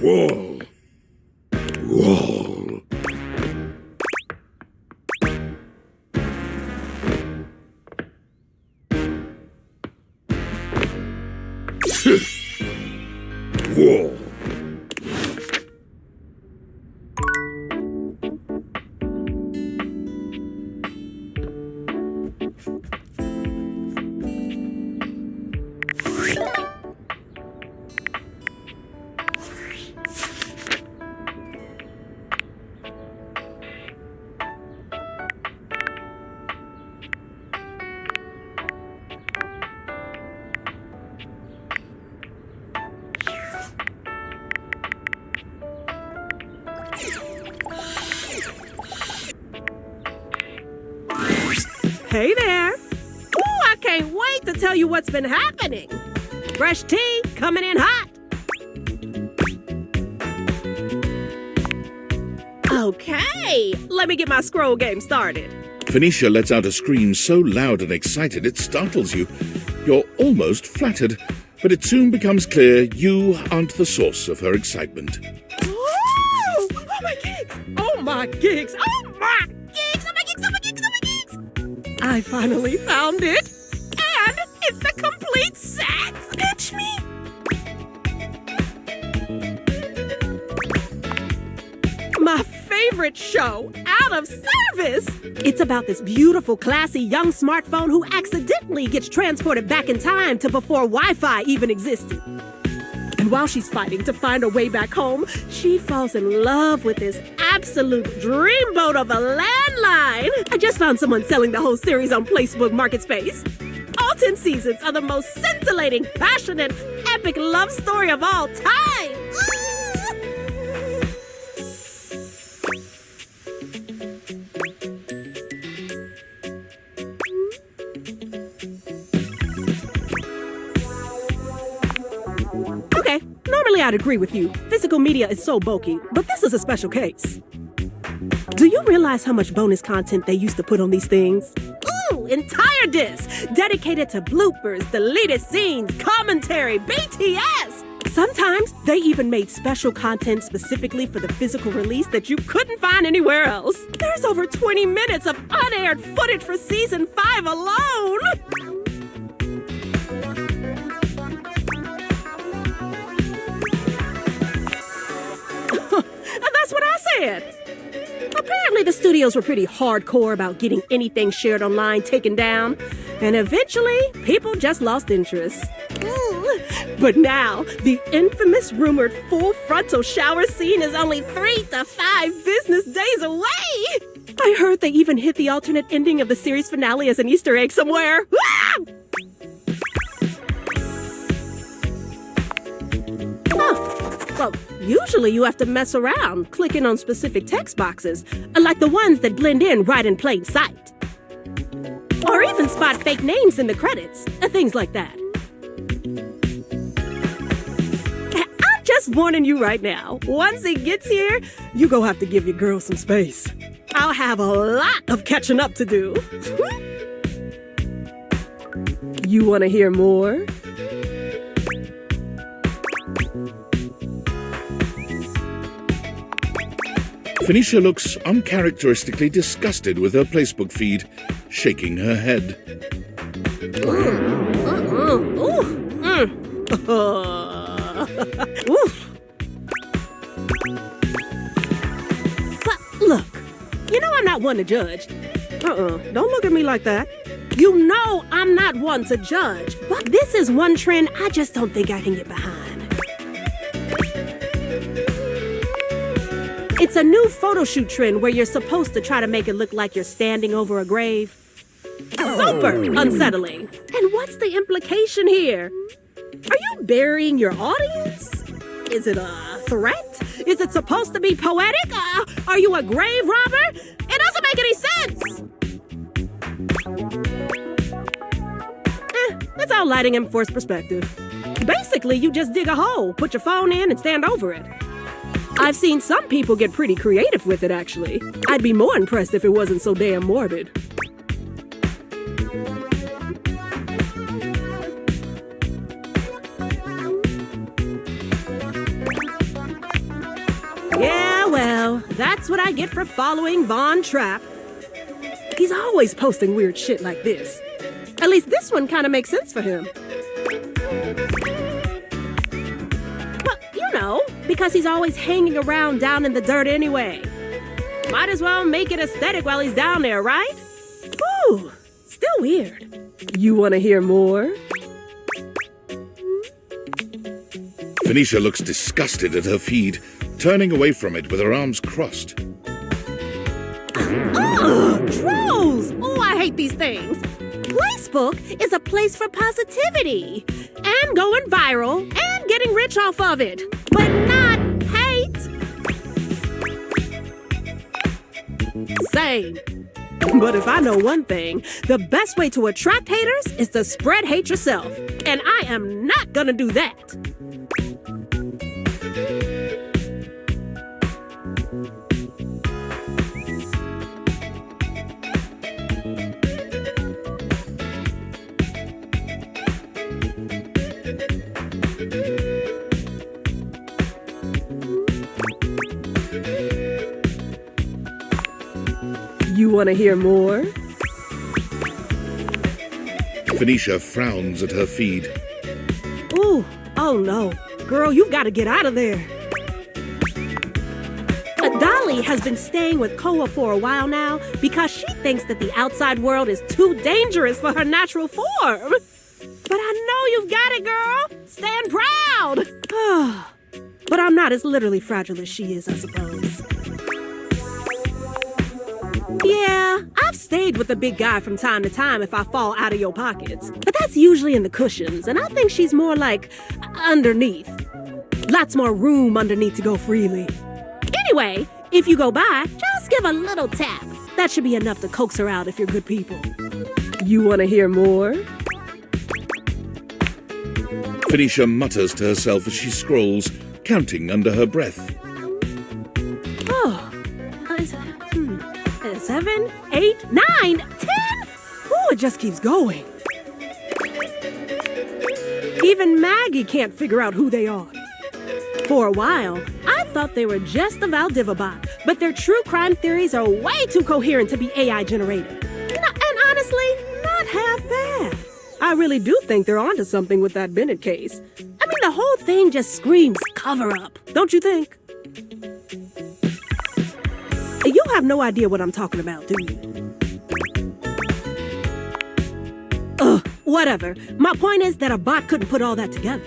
Whoa. Whoa. Whoa. Hey there. Ooh, I can't wait to tell you what's been happening. Fresh tea coming in hot. Okay, let me get my scroll game started. Phoenicia lets out a scream so loud and excited it startles you. You're almost flattered, but it soon becomes clear you aren't the source of her excitement. Oh my gigs! Oh my gigs! Oh my gigs! Oh my gigs! Oh my gigs! Oh my gigs! I finally found it! And it's the complete set! Catch me! My favorite show, Out of Service! It's about this beautiful, classy young smartphone who accidentally gets transported back in time to before Wi-Fi even existed. And while she's fighting to find her way back home, she falls in love with this absolute dreamboat of a landline. I just found someone selling the whole series on Facebook Market Space. All 10 seasons are the most scintillating, passionate, epic love story of all time. Okay, normally I'd agree with you. Physical media is so bulky, but this is a special case. Do you realize how much bonus content they used to put on these things? Ooh, entire discs dedicated to bloopers, deleted scenes, commentary, BTS! Sometimes they even made special content specifically for the physical release that you couldn't find anywhere else. There's over 20 minutes of unaired footage for season 5 alone! That's what I said. Apparently the studios were pretty hardcore about getting anything shared online taken down, and eventually people just lost interest. But now, the infamous rumored full frontal shower scene is only 3 to 5 business days away. I heard they even hit the alternate ending of the series finale as an Easter egg somewhere. Well, usually you have to mess around, clicking on specific text boxes, like the ones that blend in right in plain sight. Or even spot fake names in the credits, things like that. I'm just warning you right now, once it gets here, you gon' have to give your girl some space. I'll have a lot of catching up to do. You wanna hear more? Phoenicia looks uncharacteristically disgusted with her Facebook feed, shaking her head. But look, you know I'm not one to judge. Don't look at me like that. You know I'm not one to judge, but this is one trend I just don't think I can get behind. It's a new photo shoot trend where you're supposed to try to make it look like you're standing over a grave. Super unsettling. And what's the implication here? Are you burying your audience? Is it a threat? Is it supposed to be poetic? Are you a grave robber? It doesn't make any sense. It's all lighting and forced perspective. Basically, you just dig a hole, put your phone in, and stand over it. I've seen some people get pretty creative with it, actually. I'd be more impressed if it wasn't so damn morbid. Yeah, well, that's what I get for following Von Trapp. He's always posting weird shit like this. At least this one kind of makes sense for him. Well, you know, because he's always hanging around down in the dirt anyway. Might as well make it aesthetic while he's down there, right? Ooh, still weird. You want to hear more? Phoenicia looks disgusted at her feed, turning away from it with her arms crossed. Ugh, trolls! Oh, I hate these things. Facebook is a place for positivity and going viral and getting rich off of it, but not hate. Same. But if I know one thing, the best way to attract haters is to spread hate yourself. And I am not gonna do that. You want to hear more? Phoenicia frowns at her feed. Ooh, oh no. Girl, you've got to get out of there. Dolly has been staying with Koa for a while now because she thinks that the outside world is too dangerous for her natural form. But I know you've got it, girl. Stand proud. But I'm not as literally fragile as she is, I suppose. Yeah, I've stayed with the big guy from time to time if I fall out of your pockets. But that's usually in the cushions, and I think she's more like underneath. Lots more room underneath to go freely. Anyway, if you go by, just give a little tap. That should be enough to coax her out if you're good people. You want to hear more? Phoenicia mutters to herself as she scrolls, counting under her breath. 7, 8, 9, 10! Ooh, it just keeps going. Even Maggie can't figure out who they are. For a while, I thought they were just the Valdivabot, but their true crime theories are way too coherent to be AI generated. And honestly, not half bad. I really do think they're onto something with that Bennett case. I mean, the whole thing just screams cover-up, don't you think? You have no idea what I'm talking about, do you? Whatever. My point is that a bot couldn't put all that together.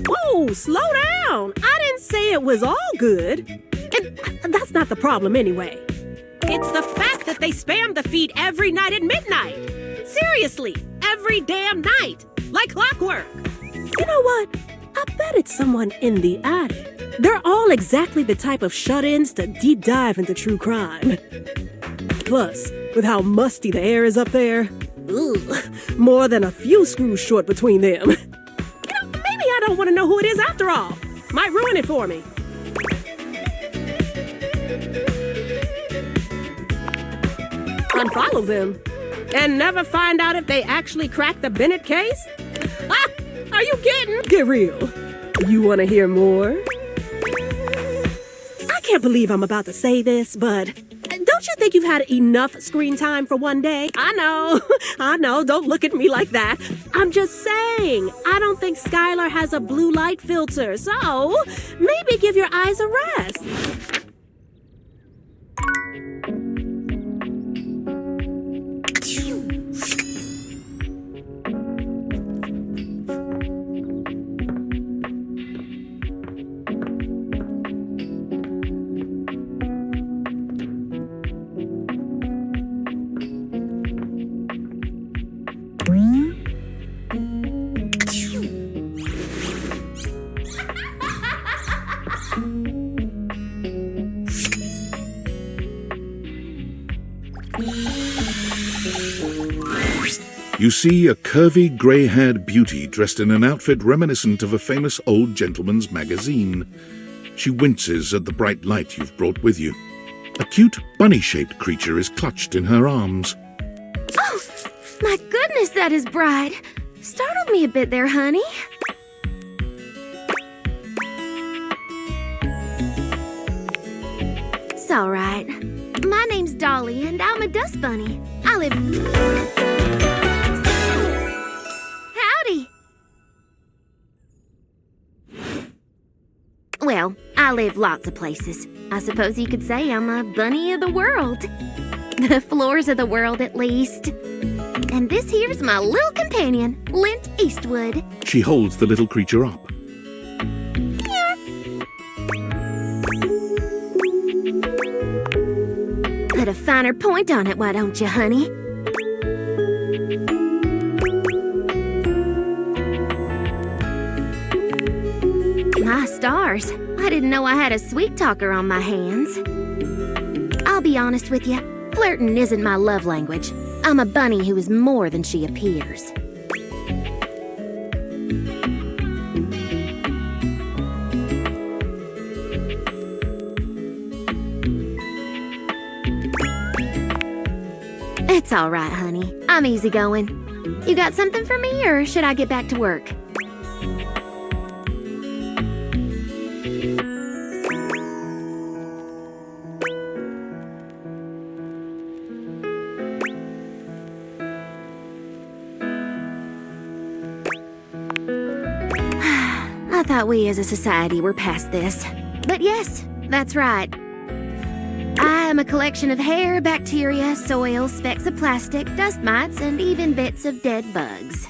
Whoa, slow down. I didn't say it was all good. And that's not the problem anyway. It's the fact that they spam the feed every night at midnight. Seriously, every damn night. Like clockwork. You know what? I bet it's someone in the attic. They're all exactly the type of shut-ins to deep dive into true crime. Plus, with how musty the air is up there, more than a few screws short between them. You know, maybe I don't want to know who it is after all. Might ruin it for me. Unfollow them. And never find out if they actually cracked the Bennett case? Ah! Are you kidding? Get real. You want to hear more? I can't believe I'm about to say this, but don't you think you've had enough screen time for one day? I know, don't look at me like that. I'm just saying, I don't think Skylar has a blue light filter, so maybe give your eyes a rest. You see a curvy, grey-haired beauty dressed in an outfit reminiscent of a famous old gentleman's magazine. She winces at the bright light you've brought with you. A cute, bunny-shaped creature is clutched in her arms. Oh, my goodness, that is bright. Startled me a bit there, honey. It's all right. My name's Dolly, and I'm a dust bunny. I live... Howdy. Well, I live lots of places. I suppose you could say I'm a bunny of the world. The floors of the world, at least. And this here's my little companion, Lint Eastwood. She holds the little creature up. Put a finer point on it, why don't you, honey? My stars, I didn't know I had a sweet talker on my hands. I'll be honest with you, flirting isn't my love language. I'm a bunny who is more than she appears. It's all right, honey. I'm easygoing. You got something for me, or should I get back to work? I thought we as a society were past this. But yes, that's right. I am a collection of hair, bacteria, soil, specks of plastic, dust mites, and even bits of dead bugs.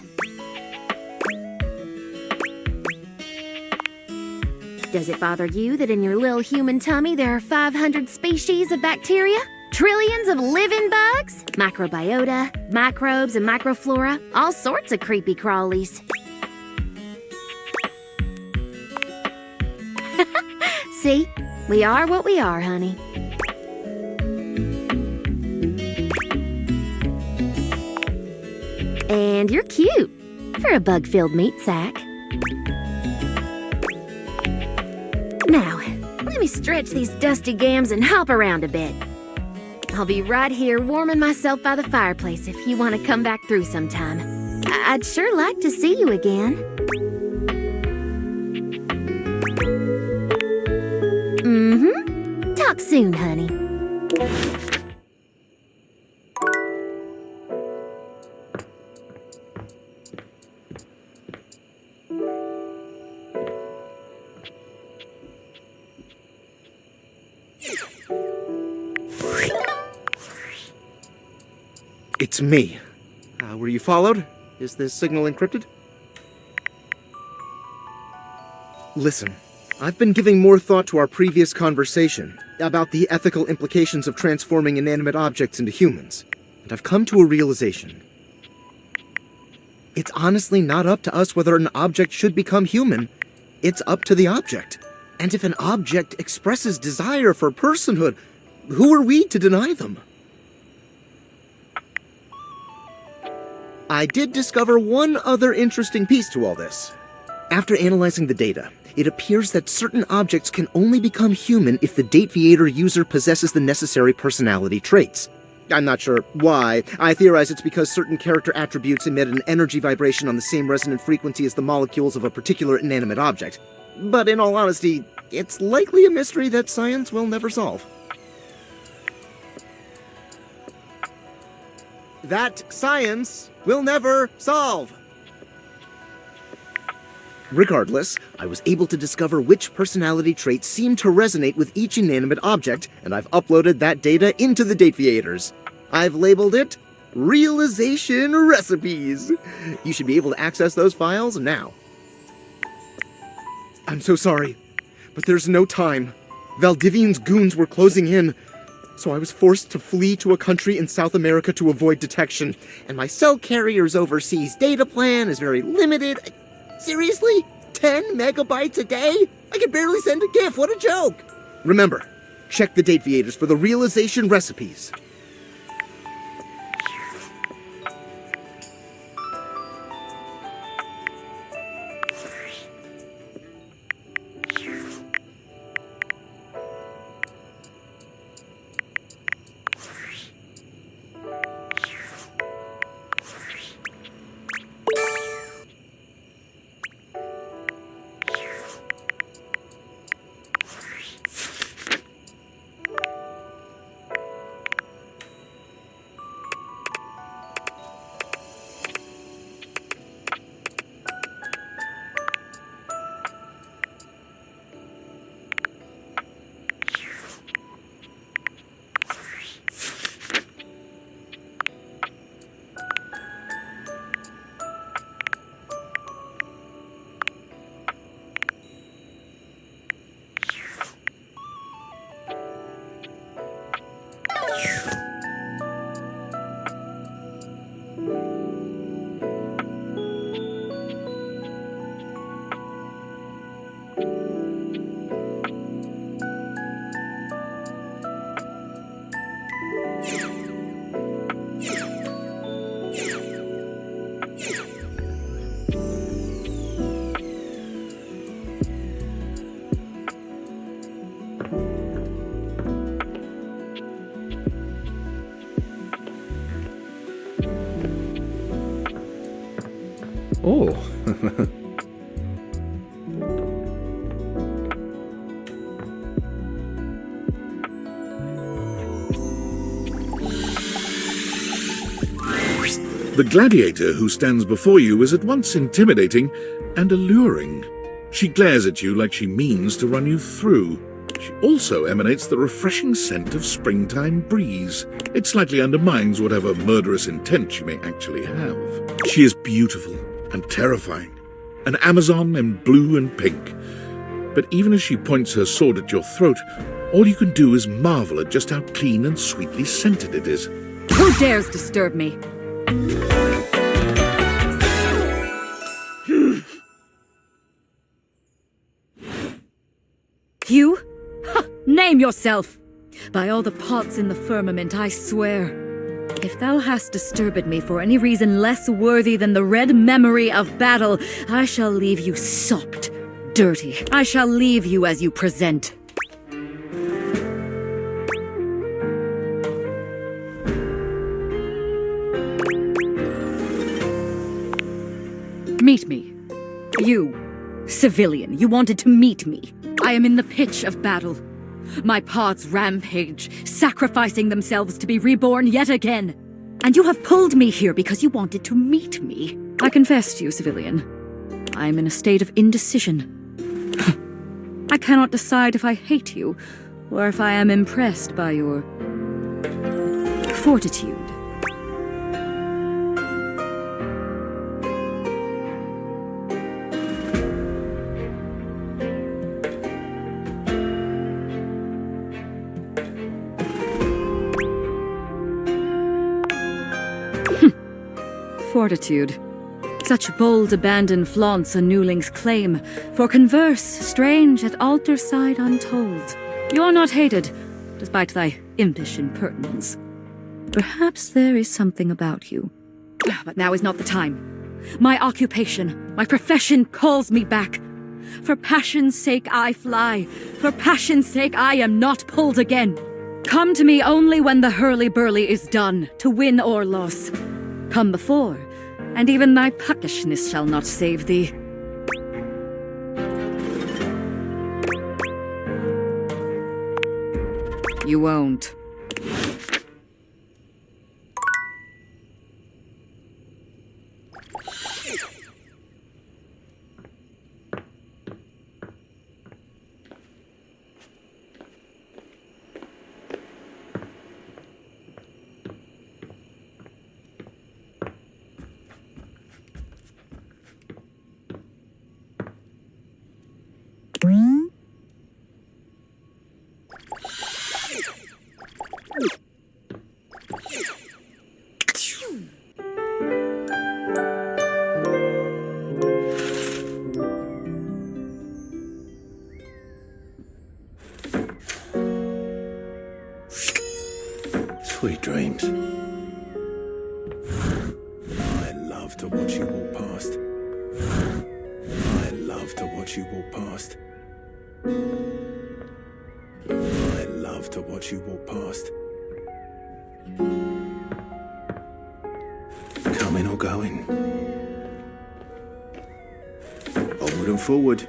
Does it bother you that in your little human tummy there are 500 species of bacteria? Trillions of living bugs? Microbiota, microbes, and microflora? All sorts of creepy crawlies. See? We are what we are, honey. And you're cute for a bug-filled meat sack. Now, let me stretch these dusty gams and hop around a bit. I'll be right here warming myself by the fireplace if you want to come back through sometime. I'd sure like to see you again. Talk soon, honey. It's me. Were you followed? Is this signal encrypted? Listen, I've been giving more thought to our previous conversation about the ethical implications of transforming inanimate objects into humans, and I've come to a realization. It's honestly not up to us whether an object should become human. It's up to the object. And if an object expresses desire for personhood, who are we to deny them? I did discover one other interesting piece to all this. After analyzing the data, it appears that certain objects can only become human if the Dateviator user possesses the necessary personality traits. I'm not sure why. I theorize it's because certain character attributes emit an energy vibration on the same resonant frequency as the molecules of a particular inanimate object. But in all honesty, it's likely a mystery that science will never solve. That science will never solve. Regardless, I was able to discover which personality traits seem to resonate with each inanimate object, and I've uploaded that data into the Dateviators. I've labeled it Realization Recipes. You should be able to access those files now. I'm so sorry, but there's no time. Valdivian's goons were closing in, so I was forced to flee to a country in South America to avoid detection, and my cell carrier's overseas data plan is very limited. Seriously? 10 megabytes a day? I can barely send a GIF, what a joke! Remember, check the Dateviators for the Realization Recipes. Oh. The gladiator who stands before you is at once intimidating and alluring. She glares at you like she means to run you through. She also emanates the refreshing scent of springtime breeze. It slightly undermines whatever murderous intent she may actually have. She is beautiful and terrifying, an Amazon in blue and pink. But even as she points her sword at your throat, all you can do is marvel at just how clean and sweetly scented it is. Who dares disturb me? You? Ha! Name yourself! By all the pots in the firmament, I swear. If thou hast disturbed me for any reason less worthy than the red memory of battle, I shall leave you sopped, dirty. I shall leave you as you present. Meet me. You, civilian, you wanted to meet me. I am in the pitch of battle. My pods rampage, sacrificing themselves to be reborn yet again. And you have pulled me here because you wanted to meet me. I confess to you, civilian, I am in a state of indecision. I cannot decide if I hate you, or if I am impressed by your fortitude. Fortitude. Such bold abandon flaunts a newling's claim, for converse strange at altar side untold. You're not hated, despite thy impish impertinence. Perhaps there is something about you. But now is not the time. My occupation, my profession calls me back. For passion's sake I fly. For passion's sake I am not pulled again. Come to me only when the hurly-burly is done, to win or loss. Come before, and even thy puckishness shall not save thee. You won't. Sweet dreams. I love to watch you walk past. I love to watch you walk past. I love to watch you walk past. Coming or going? Onward and forward.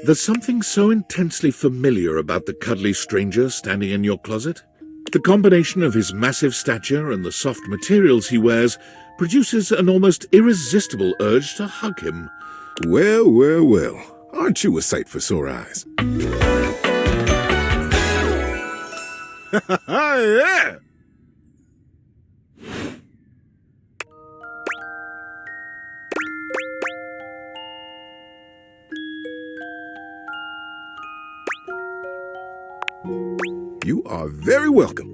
There's something so intensely familiar about the cuddly stranger standing in your closet. The combination of his massive stature and the soft materials he wears produces an almost irresistible urge to hug him. Well, well, well. Aren't you a sight for sore eyes? Yeah! You are very welcome.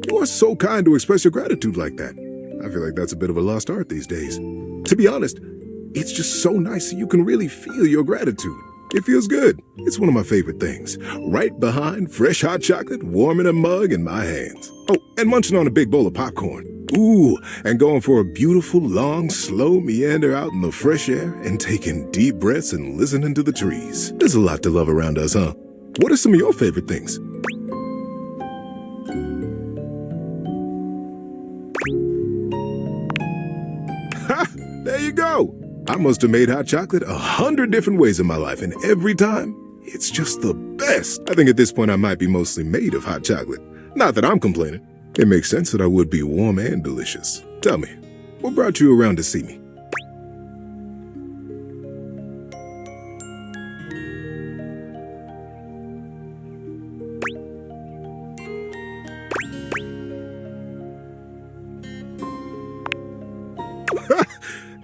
You are so kind to express your gratitude like that. I feel like that's a bit of a lost art these days. To be honest, It's just so nice you can really feel your gratitude. It feels good. It's one of my favorite things. Right behind fresh hot chocolate, warm in a mug in my hands. Oh, and munching on a big bowl of popcorn. Ooh, and going for a beautiful, long, slow meander out in the fresh air and taking deep breaths and listening to the trees. There's a lot to love around us, huh? What are some of your favorite things? Ha! There you go! I must have made hot chocolate 100 different ways in my life, and every time, it's just the best. I think at this point I might be mostly made of hot chocolate. Not that I'm complaining. It makes sense that I would be warm and delicious. Tell me, what brought you around to see me?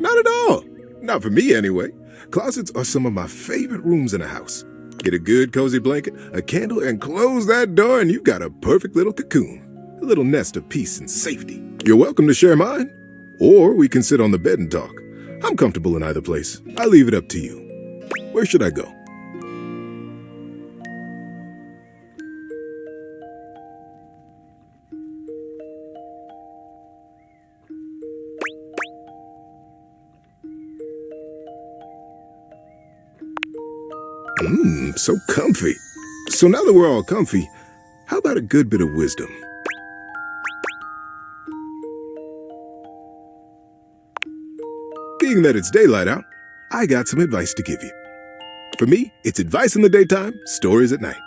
Not at all. Not for me, anyway. Closets are some of my favorite rooms in a house. Get a good cozy blanket, a candle, and close that door, and you've got a perfect little cocoon. A little nest of peace and safety. You're welcome to share mine. Or we can sit on the bed and talk. I'm comfortable in either place. I leave it up to you. Where should I go? So comfy. So now that we're all comfy, how about a good bit of wisdom? Being that it's daylight out, I got some advice to give you. For me, it's advice in the daytime, stories at night.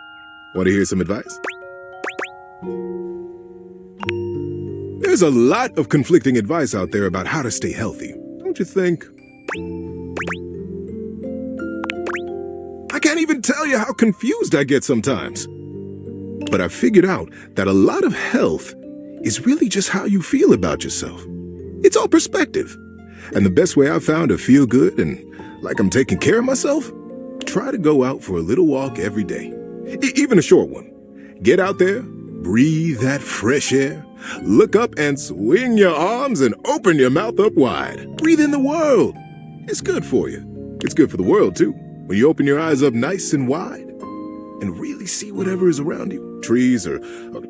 Want to hear some advice? There's a lot of conflicting advice out there about how to stay healthy, don't you think? I can't even tell you how confused I get sometimes. But I figured out that a lot of health is really just how you feel about yourself. It's all perspective. And the best way I've found to feel good and like I'm taking care of myself, try to go out for a little walk every day. Even a short one. Get out there, breathe that fresh air, look up and swing your arms and open your mouth up wide. Breathe in the world. It's good for you. It's good for the world, too. When you open your eyes up nice and wide and really see whatever is around you, trees or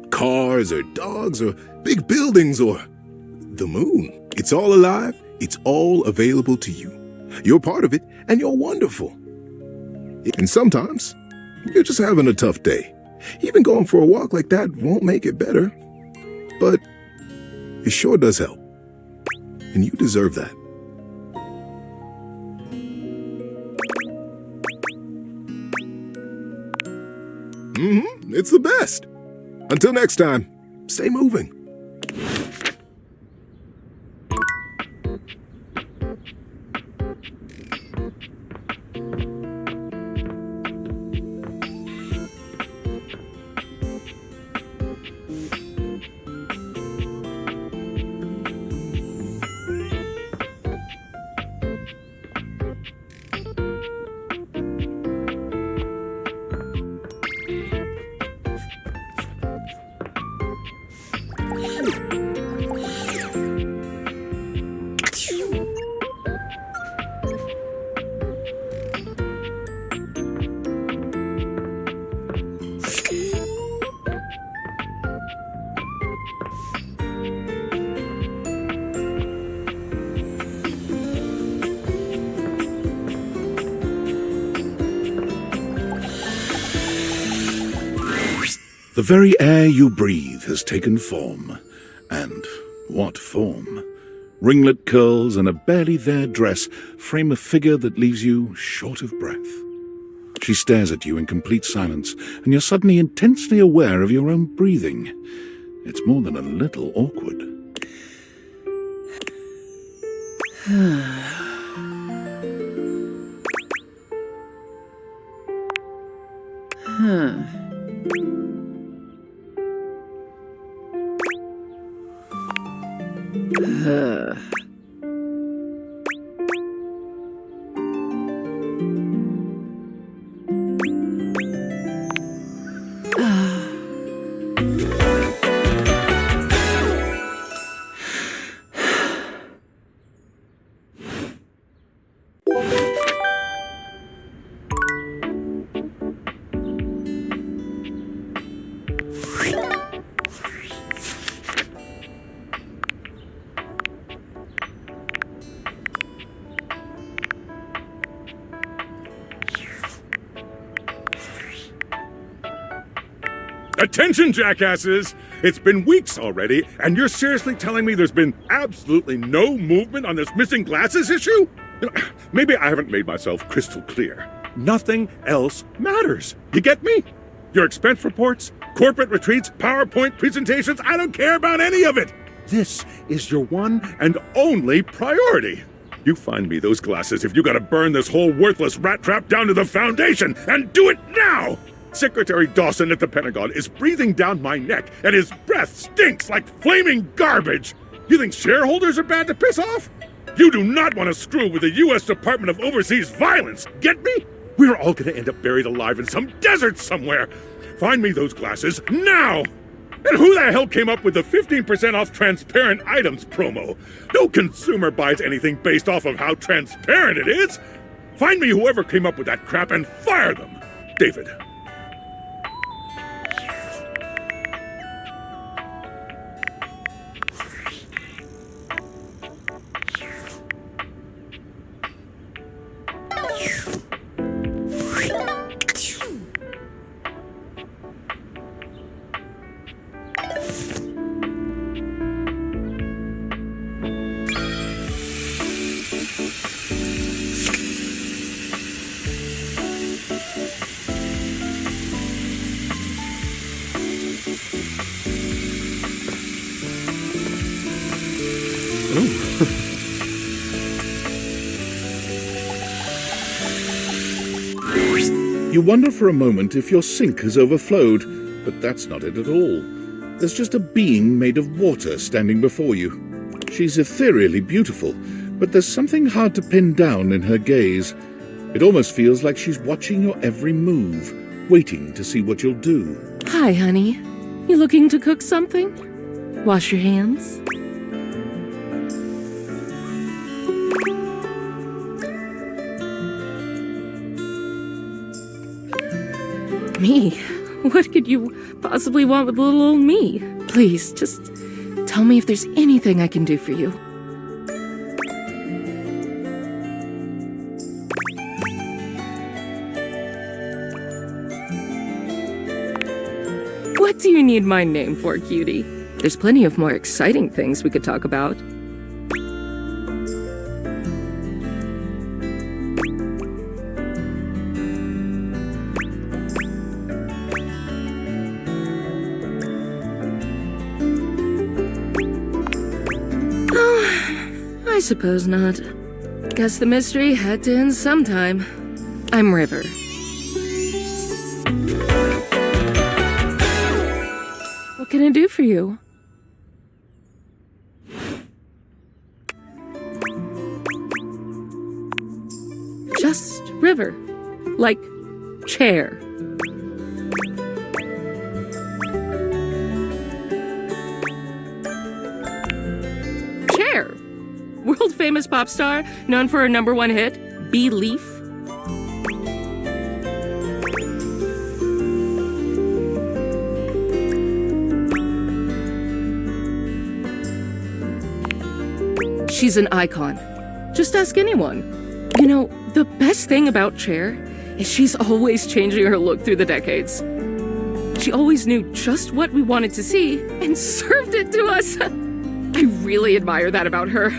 cars or dogs or big buildings or the moon. It's all alive. It's all available to you. You're part of it and you're wonderful. And sometimes you're just having a tough day. Even going for a walk like that won't make it better, but it sure does help. And you deserve that. It's the best. Until next time, stay moving. The very air you breathe has taken form. And what form? Ringlet curls and a barely there dress frame a figure that leaves you short of breath. She stares at you in complete silence, and you're suddenly intensely aware of your own breathing. It's more than a little awkward. Attention, jackasses! It's been weeks already, and you're seriously telling me there's been absolutely no movement on this missing glasses issue? Maybe I haven't made myself crystal clear. Nothing else matters. You get me? Your expense reports, corporate retreats, PowerPoint presentations, I don't care about any of it. This is your one and only priority. You find me those glasses if you gotta burn this whole worthless rat trap down to the foundation, and do it now! Secretary Dawson at the Pentagon is breathing down my neck, and his breath stinks like flaming garbage! You think shareholders are bad to piss off? You do not want to screw with the U.S. Department of Overseas Violence, get me? We're all gonna end up buried alive in some desert somewhere! Find me those glasses, now! And who the hell came up with the 15% off transparent items promo? No consumer buys anything based off of how transparent it is! Find me whoever came up with that crap and fire them! David. You wonder for a moment if your sink has overflowed, but that's not it at all. There's just a being made of water standing before you. She's ethereally beautiful, but there's something hard to pin down in her gaze. It almost feels like she's watching your every move, waiting to see what you'll do. Hi, honey. You looking to cook something? Wash your hands. Me? What could you possibly want with little old me? Please, just tell me if there's anything I can do for you. What do you need my name for, cutie? There's plenty of more exciting things we could talk about. I suppose not. Guess the mystery had to end sometime. I'm River. What can I do for you? Just River. Like chair. Chair. World-famous pop star, known for her #1 hit, Belief. She's an icon. Just ask anyone. You know, the best thing about Cher is she's always changing her look through the decades. She always knew just what we wanted to see and served it to us. I really admire that about her.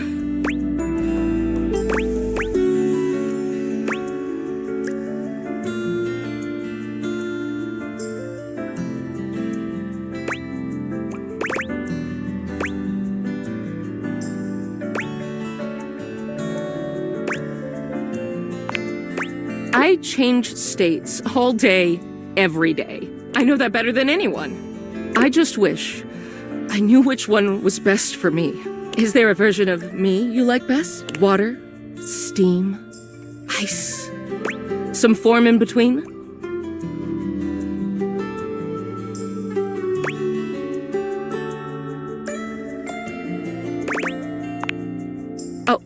I changed states all day, every day. I know that better than anyone. I just wish I knew which one was best for me. Is there a version of me you like best? Water? Steam? Ice? Some form in between? Oh,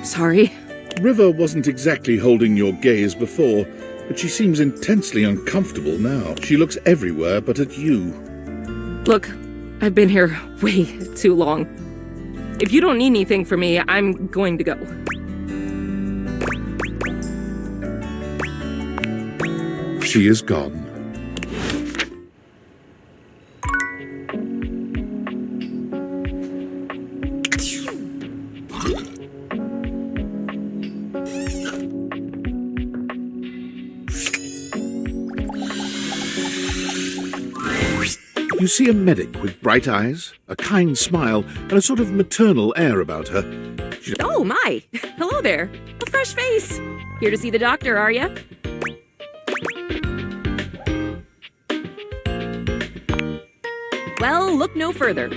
sorry. River wasn't exactly holding your gaze before, but she seems intensely uncomfortable now. She looks everywhere but at you. Look, I've been here way too long. If you don't need anything from me, I'm going to go. She is gone. You see a medic with bright eyes, a kind smile, and a sort of maternal air about her. Oh, my. Hello there. A fresh face. Here to see the doctor, are ya? Well, look no further.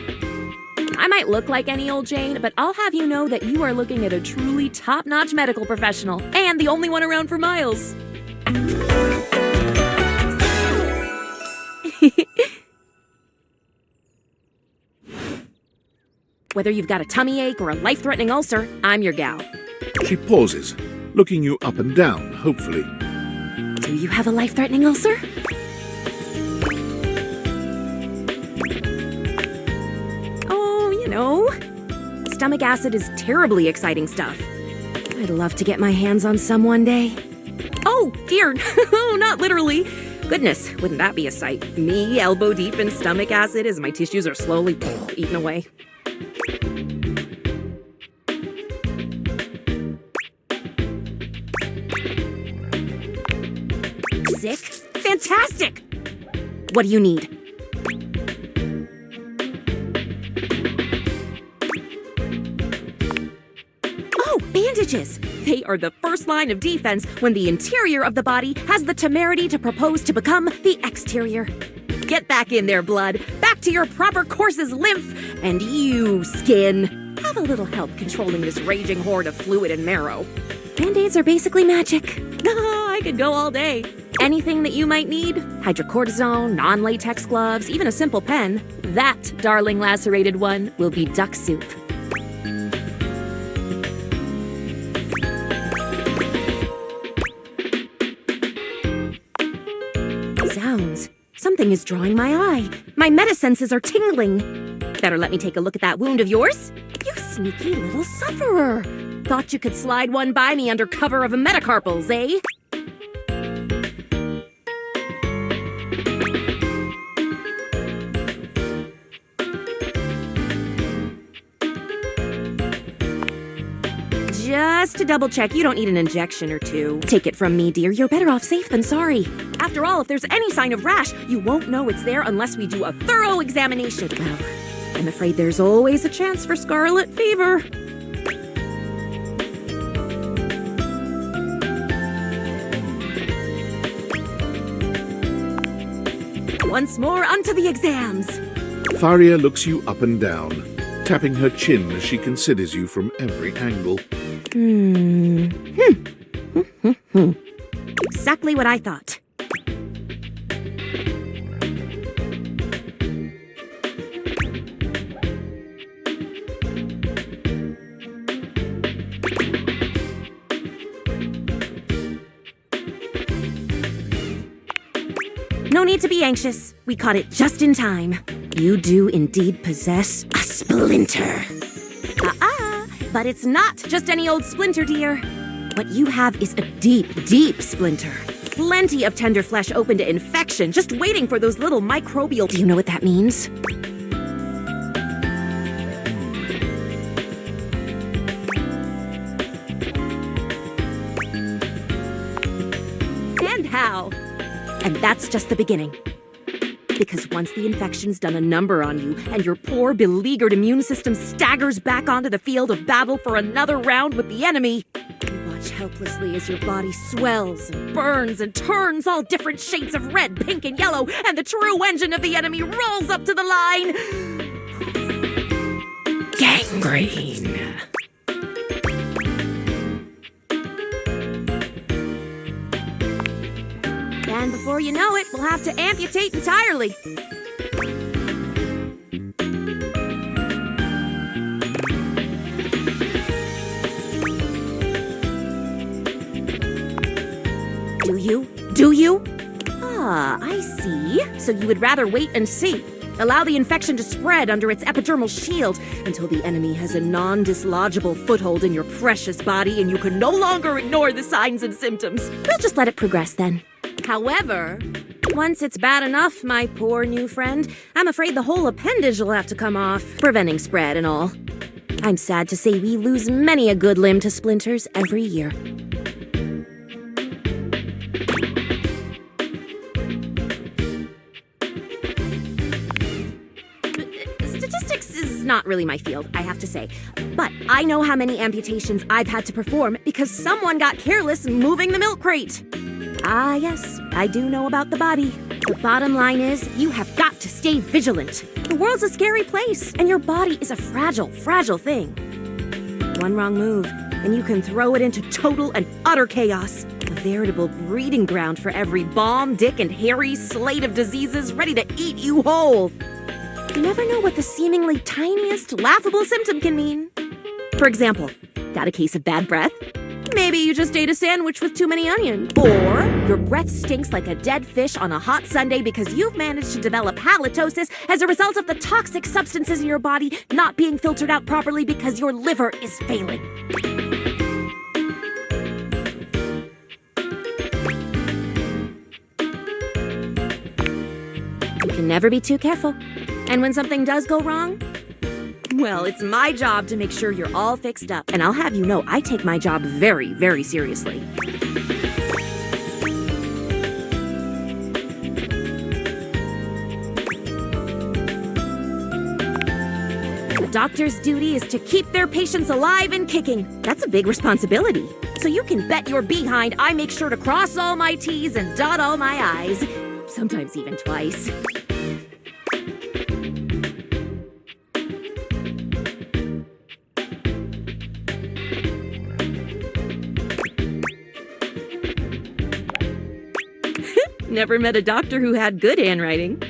I might look like any old Jane, but I'll have you know that you are looking at a truly top-notch medical professional, and the only one around for miles. Whether you've got a tummy ache or a life-threatening ulcer, I'm your gal. She pauses, looking you up and down, hopefully. Do you have a life-threatening ulcer? Oh, you know, stomach acid is terribly exciting stuff. I'd love to get my hands on some one day. Oh, dear. Not literally. Goodness, wouldn't that be a sight? Me, elbow deep in stomach acid as my tissues are slowly eaten away. Sick? Fantastic! What do you need? Oh, bandages! They are the first line of defense when the interior of the body has the temerity to propose to become the exterior. Get back in there, blood. Back to your proper course's lymph. And you, skin, have a little help controlling this raging horde of fluid and marrow. Band-aids are basically magic. I could go all day. Anything that you might need, hydrocortisone, non-latex gloves, even a simple pen, that, darling lacerated one, will be duck soup. Zounds. Something is drawing my eye. My metasenses are tingling. Better let me take a look at that wound of yours. You sneaky little sufferer. Thought you could slide one by me under cover of a metacarpals, eh? Just to double check, you don't need an injection or two. Take it from me, dear. You're better off safe than sorry. After all, if there's any sign of rash, you won't know it's there unless we do a thorough examination. Well, I'm afraid there's always a chance for scarlet fever. Once more, onto the exams. Faria looks you up and down, tapping her chin as she considers you from every angle. Exactly what I thought. No need to be anxious. We caught it just in time. You do indeed possess a splinter. But it's not just any old splinter, dear. What you have is a deep, deep splinter. Plenty of tender flesh open to infection, just waiting for those little microbial... Do you know what that means? And how? And that's just the beginning. Because once the infection's done a number on you, and your poor, beleaguered immune system staggers back onto the field of battle for another round with the enemy, you watch helplessly as your body swells and burns and turns all different shades of red, pink, and yellow, and the true engine of the enemy rolls up to the line. Gangrene. And before you know it, we'll have to amputate entirely. Do you? Ah, I see. So you would rather wait and see. Allow the infection to spread under its epidermal shield until the enemy has a non-dislodgeable foothold in your precious body and you can no longer ignore the signs and symptoms. We'll just let it progress then. However, once it's bad enough, my poor new friend, I'm afraid the whole appendage will have to come off, preventing spread and all. I'm sad to say we lose many a good limb to splinters every year. not really my field, I have to say. But I know how many amputations I've had to perform because someone got careless moving the milk crate. Ah, yes, I do know about the body. The bottom line is, you have got to stay vigilant. The world's a scary place, and your body is a fragile, fragile thing. One wrong move, and you can throw it into total and utter chaos. A veritable breeding ground for every bomb, dick, and hairy slate of diseases ready to eat you whole. You never know what the seemingly tiniest, laughable symptom can mean. For example, got a case of bad breath? Maybe you just ate a sandwich with too many onions. Or your breath stinks like a dead fish on a hot Sunday because you've managed to develop halitosis as a result of the toxic substances in your body not being filtered out properly because your liver is failing. You can never be too careful. And when something does go wrong, well, it's my job to make sure you're all fixed up. And I'll have you know, I take my job very, very seriously. The doctor's duty is to keep their patients alive and kicking. That's a big responsibility. So you can bet your behind I make sure to cross all my T's and dot all my I's. Sometimes even twice. Never met a doctor who had good handwriting.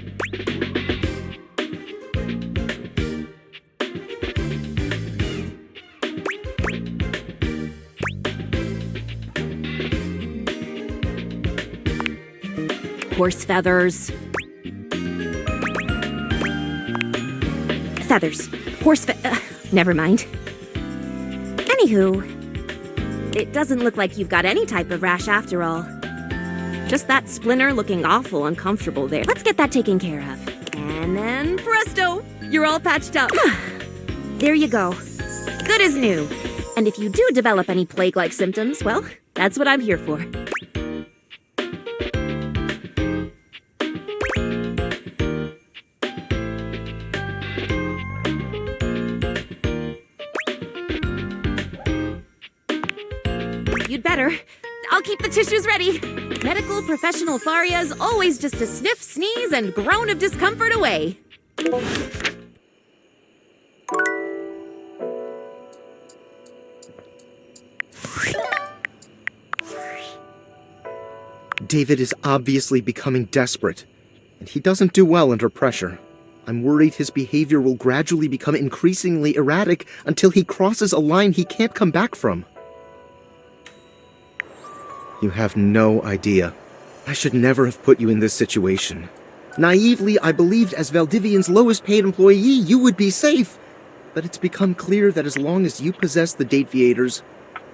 Horse feathers. Feathers. Never mind. Anywho, it doesn't look like you've got any type of rash after all. Just that splinter looking awful uncomfortable there. Let's get that taken care of. And then, presto, you're all patched up. There you go. Good as new. And if you do develop any plague-like symptoms, well, that's what I'm here for. You'd better. I'll keep the tissues ready. Medical professional Faria's always just a sniff, sneeze, and groan of discomfort away. David is obviously becoming desperate, and he doesn't do well under pressure. I'm worried his behavior will gradually become increasingly erratic until he crosses a line he can't come back from. You have no idea. I should never have put you in this situation. Naively, I believed as Valdivian's lowest paid employee, you would be safe. But it's become clear that as long as you possess the Dateviators,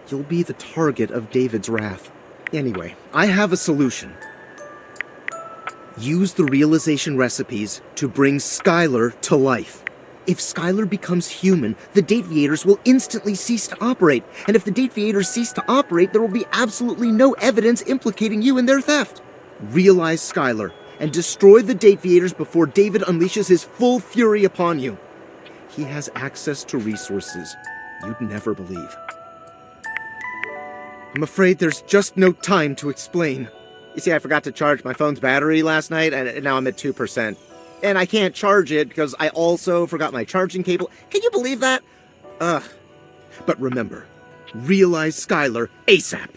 you'll be the target of David's wrath. Anyway, I have a solution. Use the realization recipes to bring Skylar to life. If Skylar becomes human, the Dateviators will instantly cease to operate. And if the Dateviators cease to operate, there will be absolutely no evidence implicating you in their theft. Realize Skylar and destroy the Dateviators before David unleashes his full fury upon you. He has access to resources you'd never believe. I'm afraid there's just no time to explain. You see, I forgot to charge my phone's battery last night, and now I'm at 2%. And I can't charge it because I also forgot my charging cable. Can you believe that? Ugh. But remember, realize Skylar ASAP.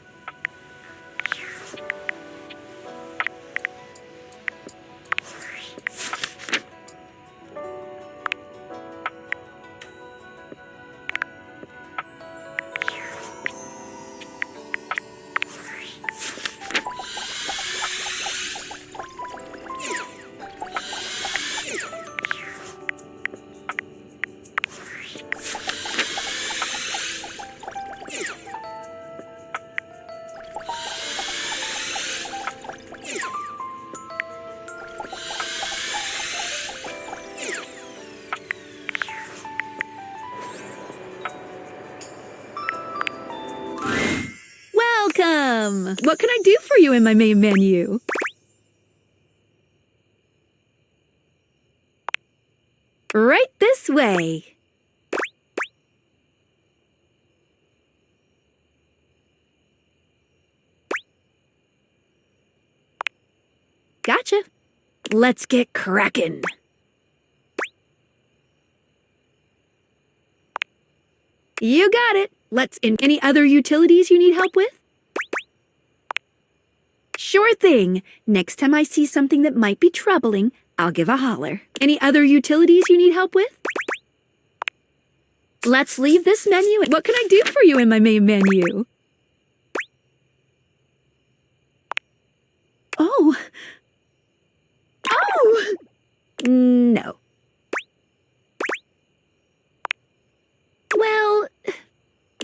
Welcome! What can I do for you in my main menu? Right this way. Gotcha. Let's get crackin'. You got it. Let's in. Any other utilities you need help with? Sure thing. Next time I see something that might be troubling, I'll give a holler. Any other utilities you need help with? Let's leave this menu. What can I do for you in my main menu? Oh. Oh! No. Well,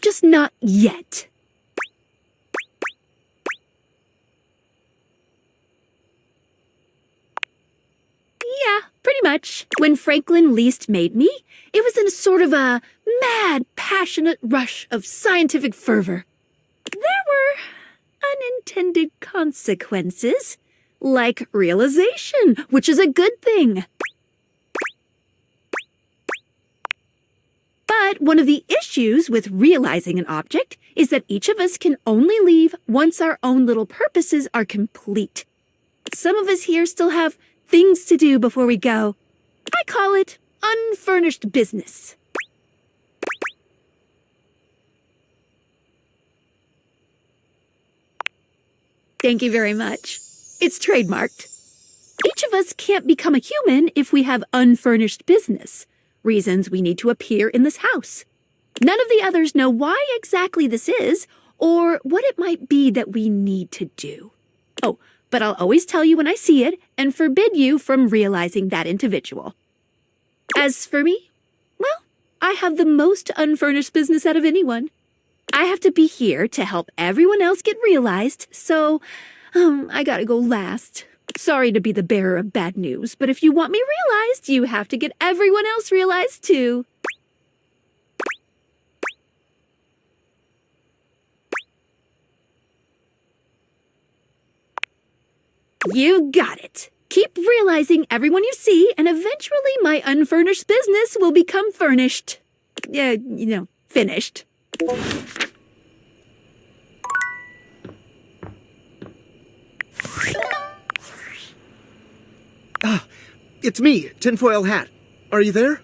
just not yet. Yeah, pretty much. When Franklin least made me, it was in a sort of a mad, passionate rush of scientific fervor. There were unintended consequences, like realization, which is a good thing. But one of the issues with realizing an object is that each of us can only leave once our own little purposes are complete. Some of us here still have things to do before we go. I call it unfurnished business. Thank you very much. It's trademarked. Each of us can't become a human if we have unfurnished business. Reasons we need to appear in this house. None of the others know why exactly this is, or what it might be that we need to do. Oh, but I'll always tell you when I see it, and forbid you from realizing that individual. As for me, well, I have the most unfurnished business out of anyone. I have to be here to help everyone else get realized, so, I gotta go last. Sorry to be the bearer of bad news, but if you want me realized, you have to get everyone else realized too. You got it. Keep realizing everyone you see, and eventually my unfurnished business will become furnished. Finished. It's me, Tinfoil Hat. Are you there?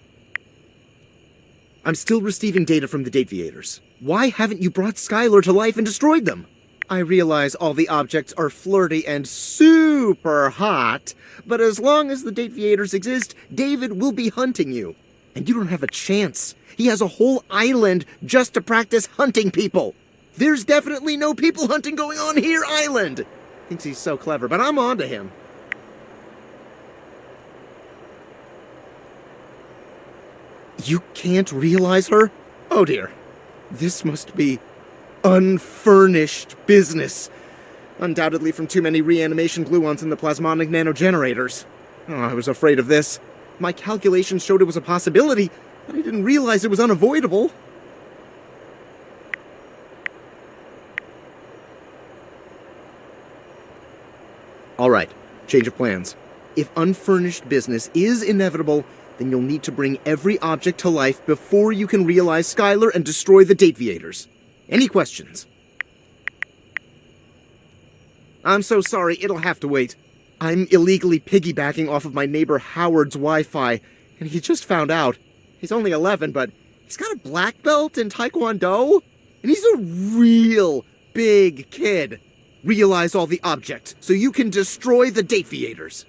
I'm still receiving data from the Dateviators. Why haven't you brought Skylar to life and destroyed them? I realize all the objects are flirty and super hot, but as long as the Dateviators exist, David will be hunting you. And you don't have a chance. He has a whole island just to practice hunting people. There's definitely no people hunting going on here, island. Thinks he's so clever, but I'm on to him. You can't realize her? Oh dear. This must be unfurnished business. Undoubtedly from too many reanimation gluons in the plasmonic nanogenerators. Oh, I was afraid of this. My calculations showed it was a possibility, but I didn't realize it was unavoidable. All right, change of plans. If unfurnished business is inevitable, then you'll need to bring every object to life before you can realize Skylar and destroy the Dateviators. Any questions? I'm so sorry, it'll have to wait. I'm illegally piggybacking off of my neighbor Howard's Wi-Fi, and he just found out. He's only 11, but he's got a black belt in Taekwondo, and he's a real big kid. Realize all the objects so you can destroy the Dateviators.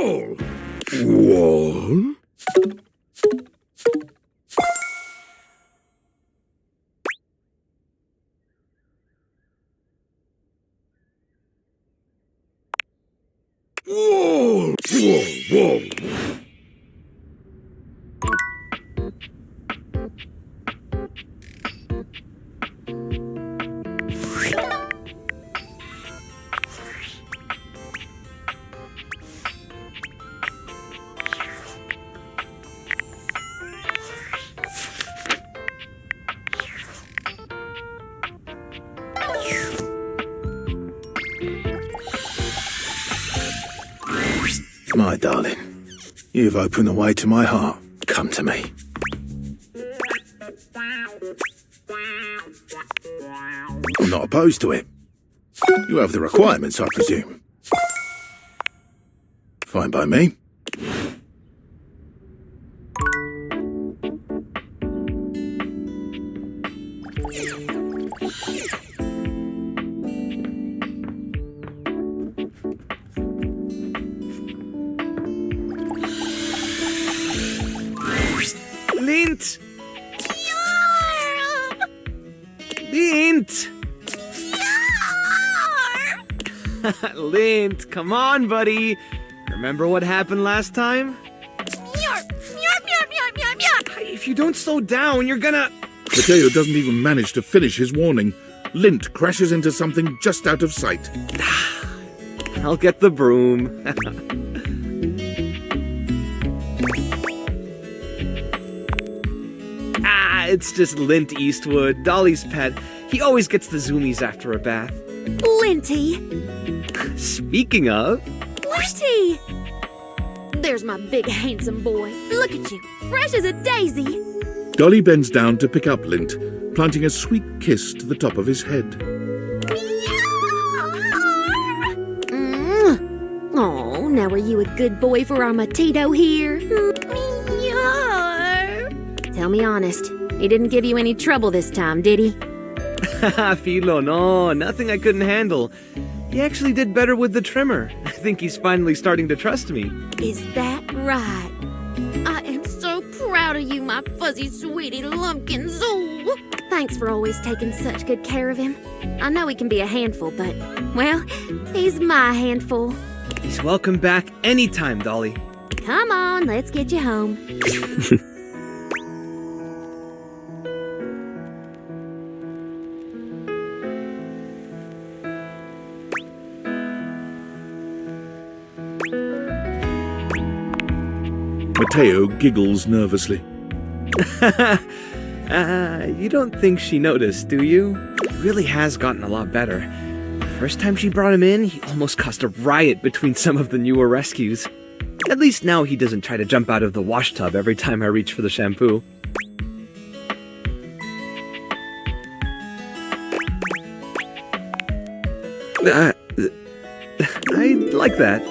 wall! Wall? Wall! Wall! Wall! My darling, you've opened the way to my heart. Come to me. I'm not opposed to it. You have the requirements, I presume. Fine by me. Lint! Lint! Lint, come on, buddy. Remember what happened last time? If you don't slow down, you're gonna... Mateo doesn't even manage to finish his warning. Lint crashes into something just out of sight. I'll get the broom. It's just Lint Eastwood, Dolly's pet. He always gets the zoomies after a bath. Linty! Speaking of... Linty! There's my big handsome boy. Look at you, fresh as a daisy. Dolly bends down to pick up Lint, planting a sweet kiss to the top of his head. Oh, now are you a good boy for our Matito here? Tell me honest, he didn't give you any trouble this time, did he? Philo, no, nothing I couldn't handle. He actually did better with the trimmer. I think he's finally starting to trust me. Is that right? I am so proud of you, my fuzzy sweetie lumpkins. Oh, thanks for always taking such good care of him. I know he can be a handful, but, well, he's my handful. He's welcome back anytime, Dolly. Come on, let's get you home. Mateo giggles nervously. You don't think she noticed, do you? He really has gotten a lot better. The first time she brought him in, he almost caused a riot between some of the newer rescues. At least now he doesn't try to jump out of the wash tub every time I reach for the shampoo. I like that.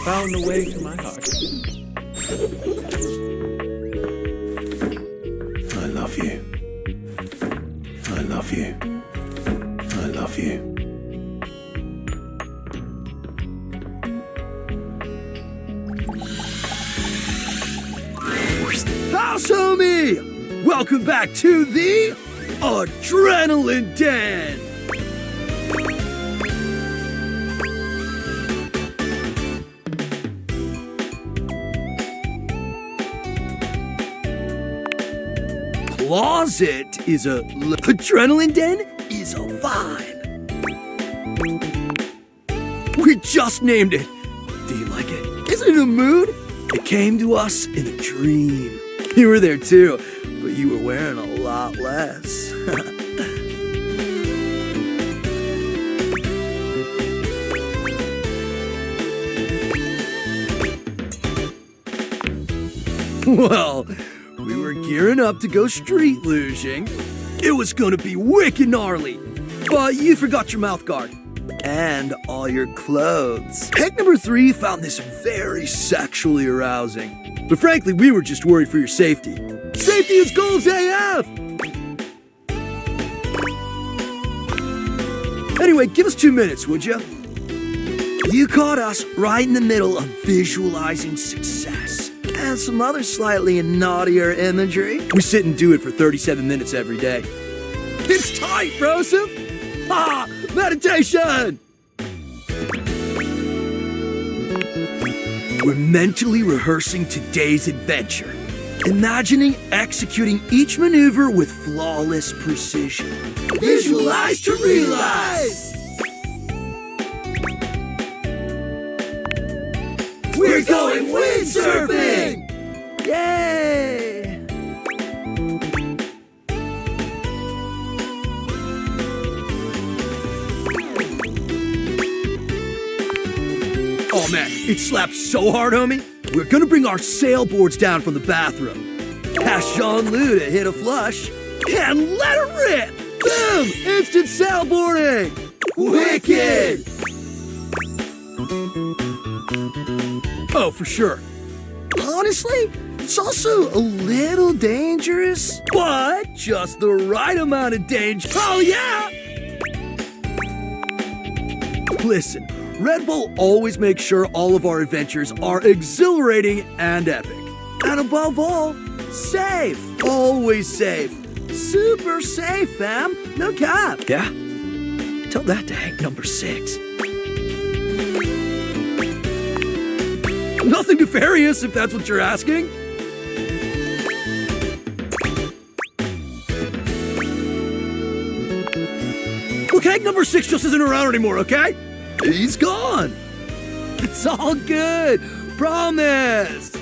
Found a way to my heart. I love you. I love you. I love you. House homie! Welcome back to the Adrenaline Den! Closet is a Adrenaline Den is a vibe. We just named it. Do you like it? Is it a mood? It came to us in a dream. You were there too, but you were wearing a lot less. Well, we were gearing up to go street luging. It was gonna be wicked gnarly, but you forgot your mouth guard and all your clothes. Peg number 3 found this very sexually arousing, but frankly, we were just worried for your safety. Safety is goals AF! Anyway, give us 2 minutes, would you? You caught us right in the middle of visualizing success and some other slightly naughtier imagery. We sit and do it for 37 minutes every day. It's tight, Broseph! Ah, meditation! We're mentally rehearsing today's adventure, imagining executing each maneuver with flawless precision. Visualize to realize! We're going windsurfing! Yay! Oh man, it slapped so hard, homie. We're gonna bring our sailboards down from the bathroom. Ask Jean-Lou to hit a flush and let it rip! Boom! Instant sailboarding! Wicked! Oh, for sure. Honestly, it's also a little dangerous, but just the right amount of danger. Oh, yeah! Listen, Red Bull always makes sure all of our adventures are exhilarating and epic. And above all, safe. Always safe. Super safe, fam. No cap. Yeah? Tell that to Hank number 6. Nothing nefarious, if that's what you're asking. Look, Hank number 6 just isn't around anymore, okay? He's gone. It's all good. Promise.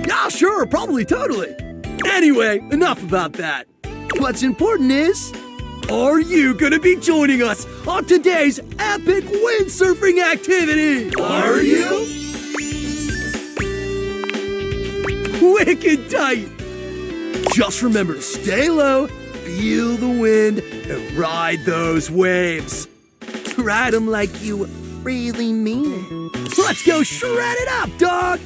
Yeah, sure, probably, totally. Anyway, enough about that. What's important is, are you gonna be joining us on today's epic windsurfing activity? Are you? Wicked tight! Just remember to stay low, feel the wind, and ride those waves. Ride them like you really mean it. Let's go shred it up, dog!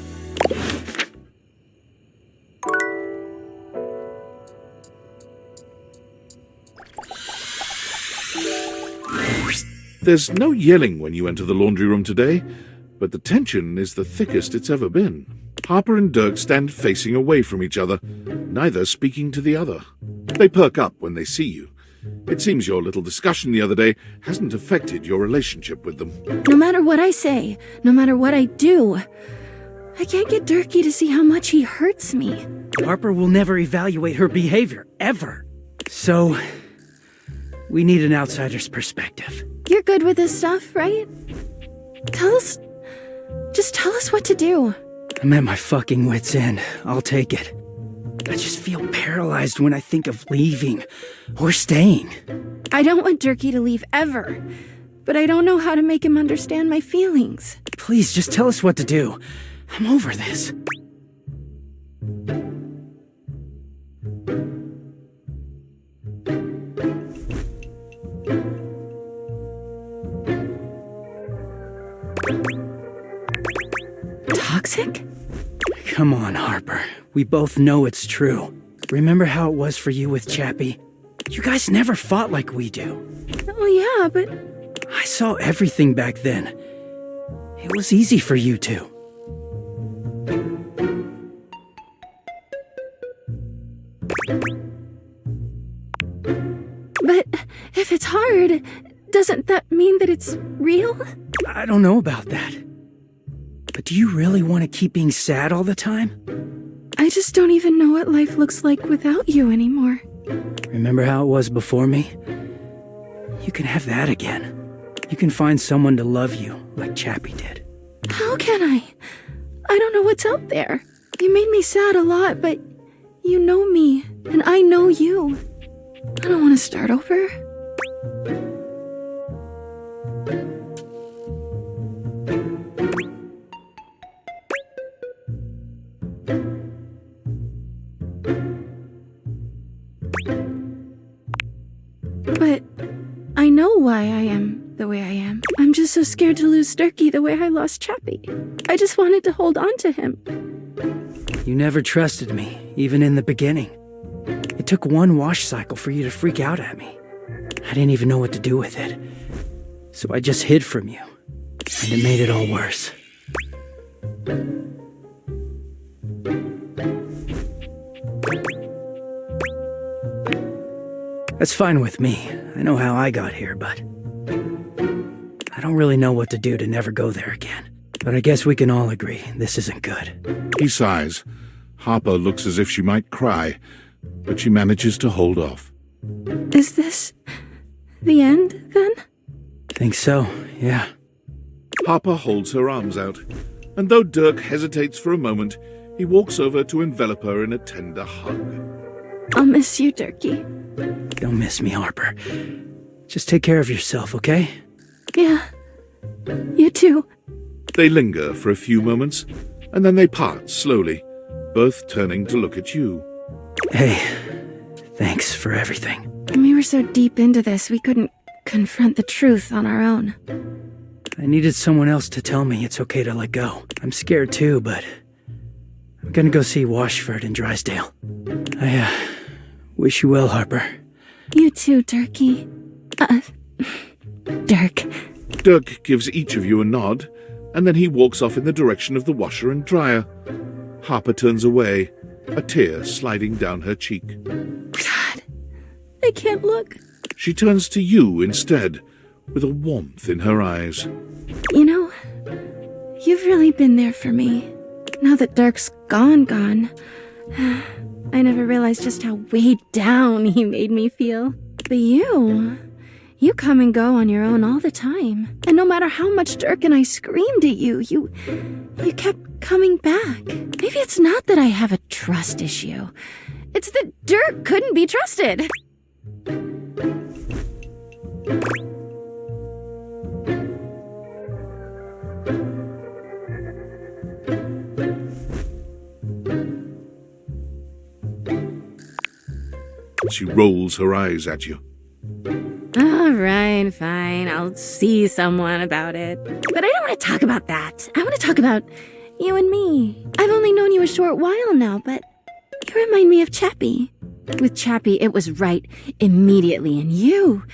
There's no yelling when you enter the laundry room today, but the tension is the thickest it's ever been. Harper and Dirk stand facing away from each other, neither speaking to the other. They perk up when they see you. It seems your little discussion the other day hasn't affected your relationship with them. No matter what I say, no matter what I do, I can't get Durkee to see how much he hurts me. Harper will never evaluate her behavior, ever. So, we need an outsider's perspective. You're good with this stuff, right? Just tell us what to do. I'm at my fucking wit's end. I'll take it. I just feel paralyzed when I think of leaving or staying. I don't want Durkee to leave ever, but I don't know how to make him understand my feelings. Please, just tell us what to do. I'm over this. Toxic? Come on, Harper. We both know it's true. Remember how it was for you with Chappie? You guys never fought like we do. Oh yeah, but... I saw everything back then. It was easy for you two. But if it's hard, doesn't that mean that it's real? I don't know about that. But do you really want to keep being sad all the time? I just don't even know what life looks like without you anymore. Remember how it was before me? You can have that again. You can find someone to love you, like Chappie did. How can I? I don't know what's out there. You made me sad a lot, but you know me, and I know you. I don't want to start over. But I know why I am the way I am. I'm just so scared to lose Durkee the way I lost Chappie. I just wanted to hold on to him. You never trusted me, even in the beginning. It took one wash cycle for you to freak out at me. I didn't even know what to do with it. So I just hid from you. And it made it all worse. That's fine with me. I know how I got here, but I don't really know what to do to never go there again. But I guess we can all agree this isn't good. He sighs. Harper looks as if she might cry, but she manages to hold off. Is this the end, then? Think so, yeah. Harper holds her arms out, and though Dirk hesitates for a moment, he walks over to envelop her in a tender hug. I'll miss you, Durkee. Don't miss me, Harper. Just take care of yourself, okay? Yeah. You too. They linger for a few moments, and then they part slowly, both turning to look at you. Hey, thanks for everything. We were so deep into this, we couldn't confront the truth on our own. I needed someone else to tell me it's okay to let go. I'm scared too, but I'm gonna go see Washford in Drysdale. I wish you well, Harper. You too, Durkee. Dirk. Dirk gives each of you a nod, and then he walks off in the direction of the washer and dryer. Harper turns away, a tear sliding down her cheek. God, I can't look. She turns to you instead, with a warmth in her eyes. You know, you've really been there for me. Now that Dirk's gone, I never realized just how weighed down he made me feel. But you come and go on your own all the time. And no matter how much Dirk and I screamed at you, you kept coming back. Maybe it's not that I have a trust issue. It's that Dirk couldn't be trusted. She rolls her eyes at you. All right, fine. I'll see someone about it. But I don't want to talk about that. I want to talk about you and me. I've only known you a short while now, but you remind me of Chappie. With Chappie, it was right immediately, and you...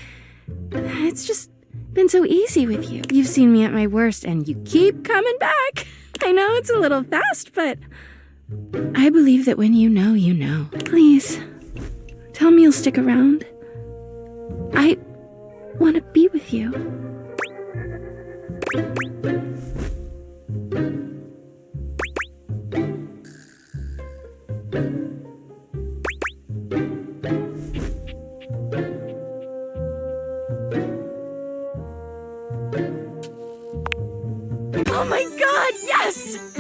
It's just been so easy with you. You've seen me at my worst, and you keep coming back. I know it's a little fast, but I believe that when you know, you know. Please, tell me you'll stick around. I want to be with you. Oh my god, yes!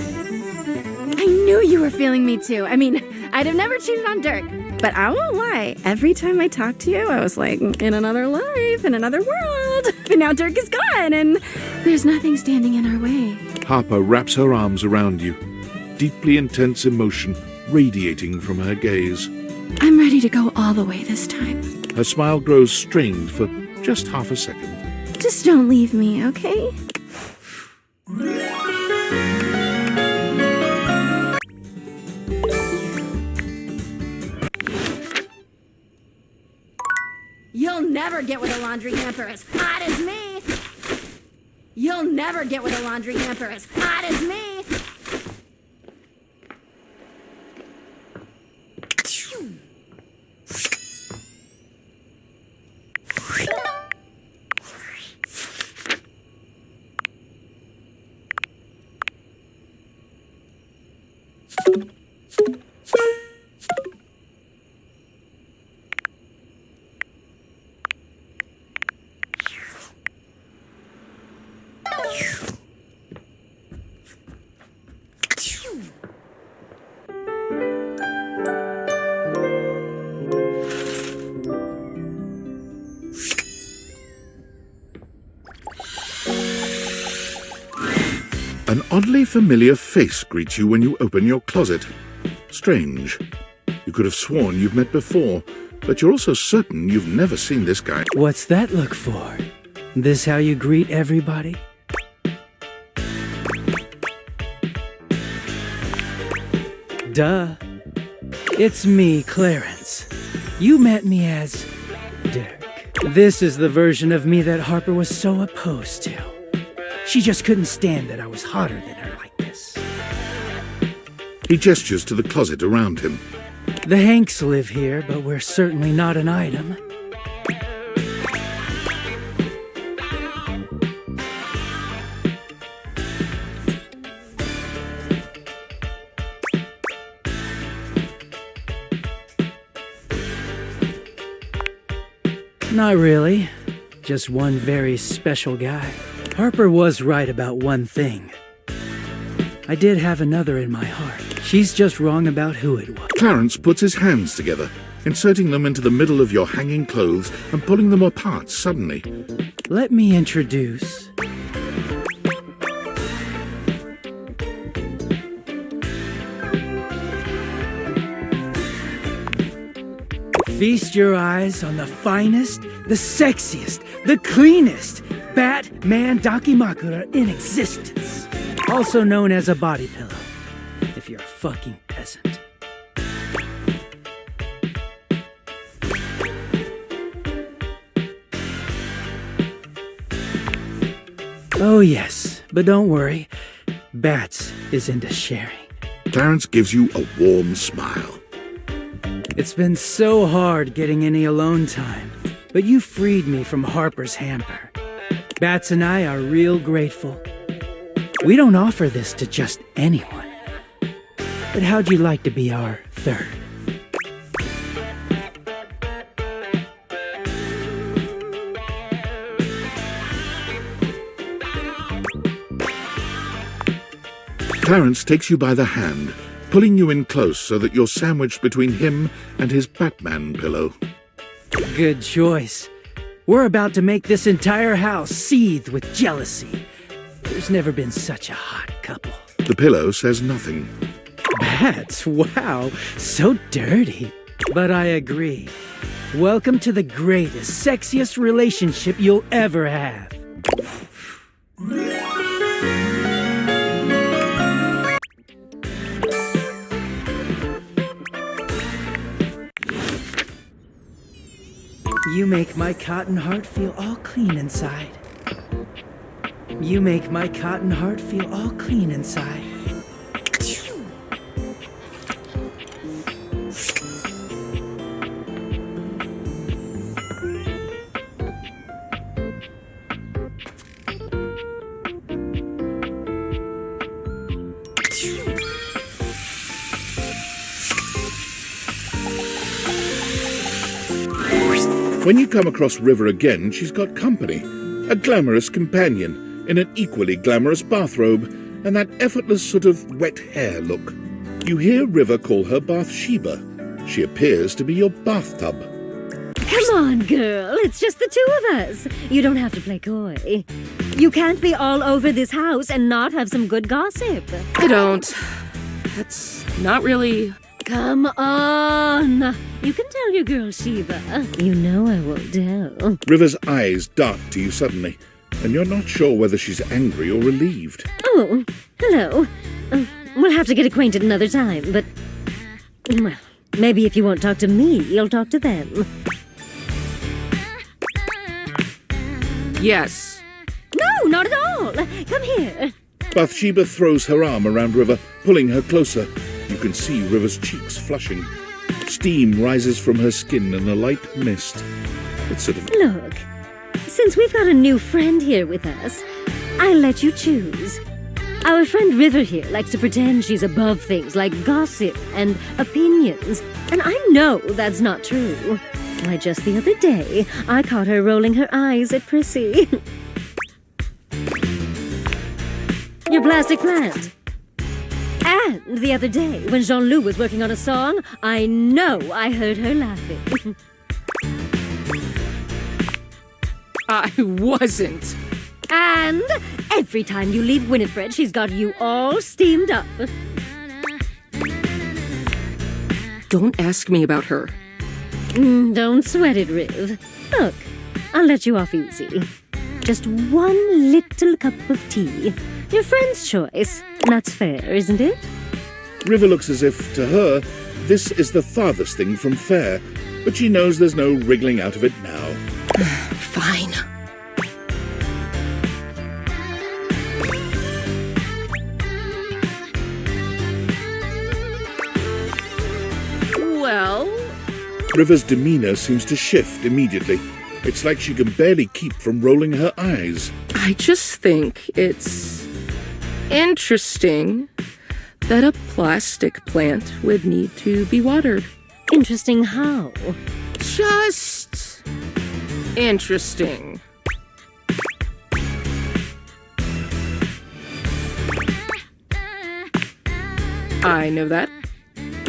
I knew you were feeling me too. I mean, I'd have never cheated on Dirk. But I won't lie, every time I talked to you, I was like, in another life, in another world. But now Dirk is gone, and there's nothing standing in our way. Harper wraps her arms around you, deeply intense emotion radiating from her gaze. I'm ready to go all the way this time. Her smile grows strained for just half a second. Just don't leave me, okay? You'll never get with a laundry hamper as hot as me. You'll never get with a laundry hamper as hot as me. An oddly familiar face greets you when you open your closet. Strange. You could have sworn you've met before, but you're also certain you've never seen this guy. What's that look for? This how you greet everybody? Duh. It's me, Clarence. You met me as Dirk. This is the version of me that Harper was so opposed to. She just couldn't stand that I was hotter than her like this. He gestures to the closet around him. The Hanks live here, but we're certainly not an item. Not really. Just one very special guy. Harper was right about one thing. I did have another in my heart. She's just wrong about who it was. Clarence puts his hands together, inserting them into the middle of your hanging clothes and pulling them apart suddenly. Let me introduce... Feast your eyes on the finest, the sexiest, the cleanest Batman Dakimakura in existence. Also known as a body pillow, if you're a fucking peasant. Oh yes, but don't worry, Bats is into sharing. Clarence gives you a warm smile. It's been so hard getting any alone time, but you freed me from Harper's hamper. Bats and I are real grateful. We don't offer this to just anyone. But how'd you like to be our third? Clarence takes you by the hand, pulling you in close so that you're sandwiched between him and his Batman pillow. Good choice. We're about to make this entire house seethe with jealousy. There's never been such a hot couple. The pillow says nothing. Bats, wow, so dirty. But I agree. Welcome to the greatest, sexiest relationship you'll ever have. You make my cotton heart feel all clean inside. You make my cotton heart feel all clean inside. When you come across River again, she's got company. A glamorous companion in an equally glamorous bathrobe and that effortless sort of wet hair look. You hear River call her Bathsheba. She appears to be your bathtub. Come on, girl. It's just the two of us. You don't have to play coy. You can't be all over this house and not have some good gossip. I don't. That's not really... Come on. You can tell your girl Sheba. You know I will tell. River's eyes dart to you suddenly, and you're not sure whether she's angry or relieved. Oh, hello. We'll have to get acquainted another time, but... Well, maybe if you won't talk to me, you'll talk to them. Yes. No, not at all. Come here. Bathsheba throws her arm around River, pulling her closer. You can see River's cheeks flushing. Steam rises from her skin in a light mist. It's sort of... Look, since we've got a new friend here with us, I'll let you choose. Our friend River here likes to pretend she's above things like gossip and opinions, and I know that's not true. Why, just the other day, I caught her rolling her eyes at Prissy. Your plastic plant. And the other day, when Jean-Loup was working on a song, I know I heard her laughing. I wasn't. And every time you leave Winifred, she's got you all steamed up. Don't ask me about her. Don't sweat it, Riv. Look, I'll let you off easy. Just one little cup of tea. Your friend's choice. That's fair, isn't it? River looks as if, to her, this is the farthest thing from fair, but she knows there's no wriggling out of it now. Fine. Well... River's demeanor seems to shift immediately. It's like she can barely keep from rolling her eyes. I just think it's interesting that a plastic plant would need to be watered. Interesting how? Just interesting. I know that.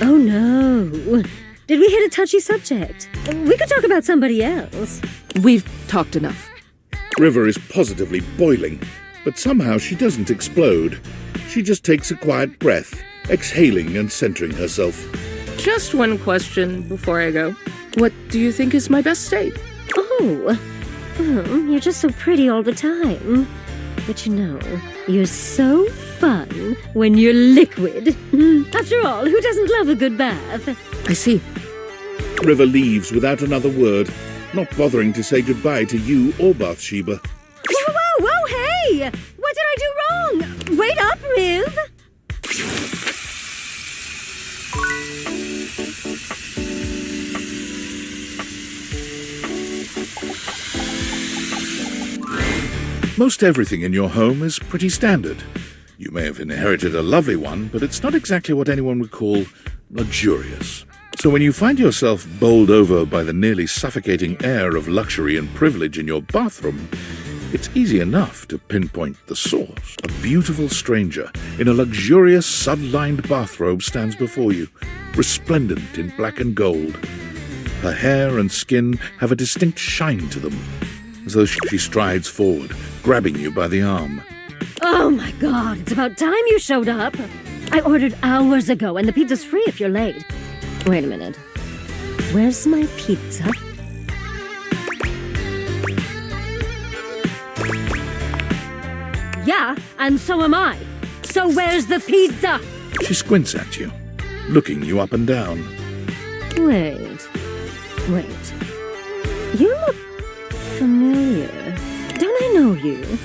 Oh no. Did we hit a touchy subject? We could talk about somebody else. We've talked enough. River is positively boiling, but somehow she doesn't explode. She just takes a quiet breath, exhaling and centering herself. Just one question before I go. What do you think is my best state? Oh, well, you're just so pretty all the time. But you know, you're so fun when you're liquid. After all, who doesn't love a good bath? I see. River leaves without another word, not bothering to say goodbye to you or Bathsheba. Whoa, hey! What did I do wrong? Wait up, Riv! Most everything in your home is pretty standard. You may have inherited a lovely one, but it's not exactly what anyone would call luxurious. So when you find yourself bowled over by the nearly suffocating air of luxury and privilege in your bathroom, it's easy enough to pinpoint the source. A beautiful stranger in a luxurious sud-lined bathrobe stands before you, resplendent in black and gold. Her hair and skin have a distinct shine to them, as though she strides forward, grabbing you by the arm. Oh my God, it's about time you showed up. I ordered hours ago, and the pizza's free if you're late. Wait a minute. Where's my pizza? Yeah, and so am I. So where's the pizza? She squints at you, looking you up and down. Wait. You look familiar. Don't I know you?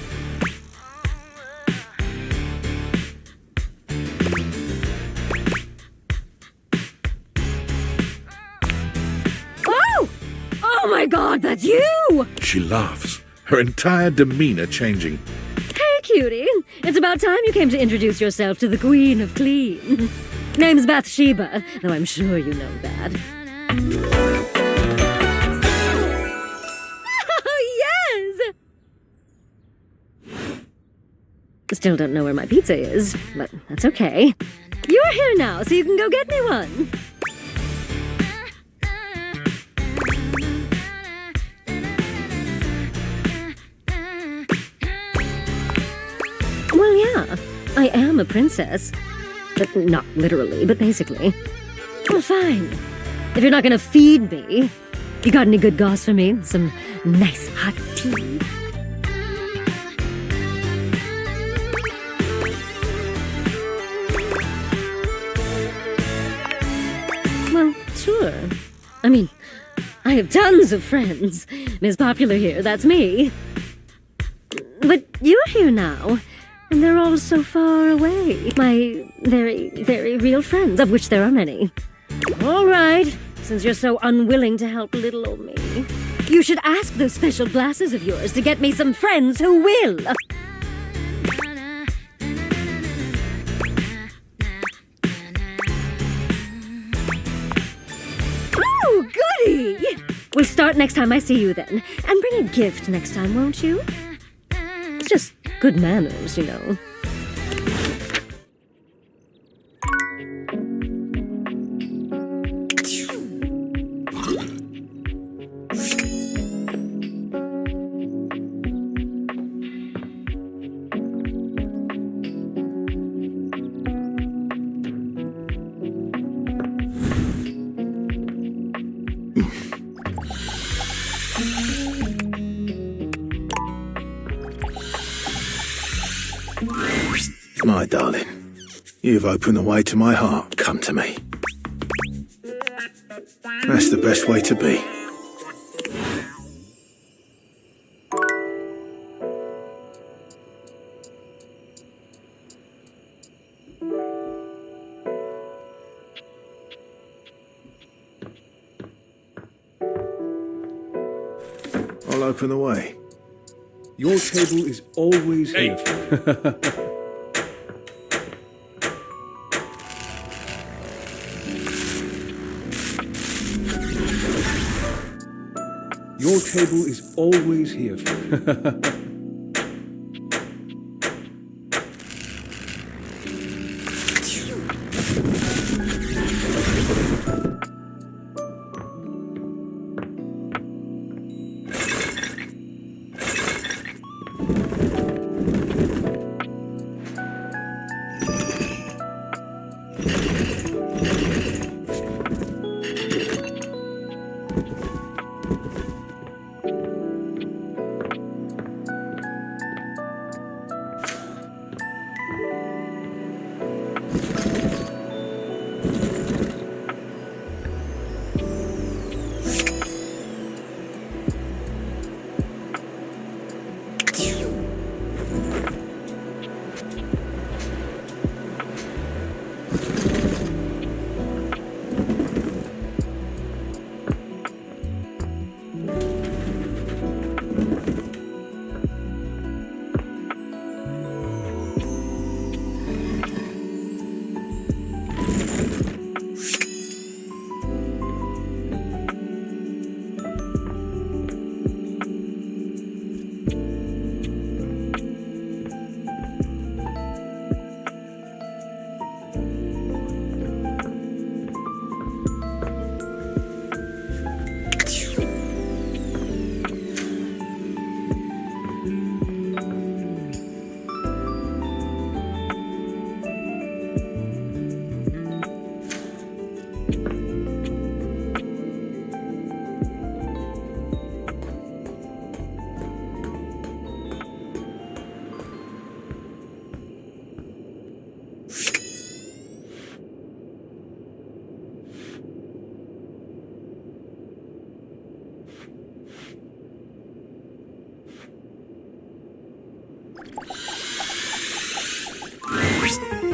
Oh my God, that's you! She laughs, her entire demeanor changing. Hey, cutie. It's about time you came to introduce yourself to the Queen of Clean. Name's Bathsheba, though I'm sure you know that. still don't know where my pizza is, but that's okay. You're here now, so you can go get me one. Well, yeah, I am a princess. But not literally, but basically. Well, fine. If you're not gonna feed me, you got any good goss for me? Some nice hot tea? Well, sure. I mean, I have tons of friends. Miss Popular here, that's me. But you're here now, and they're all so far away. My very, very real friends, of which there are many. All right, since you're so unwilling to help little old me, you should ask those special glasses of yours to get me some friends who will. Oh, goody! We'll start next time I see you then. And bring a gift next time, won't you? It's just good manners, you know. My darling, you've opened the way to my heart. Come to me. That's the best way to be. I'll open the way. Your table is always here. Your table is always here.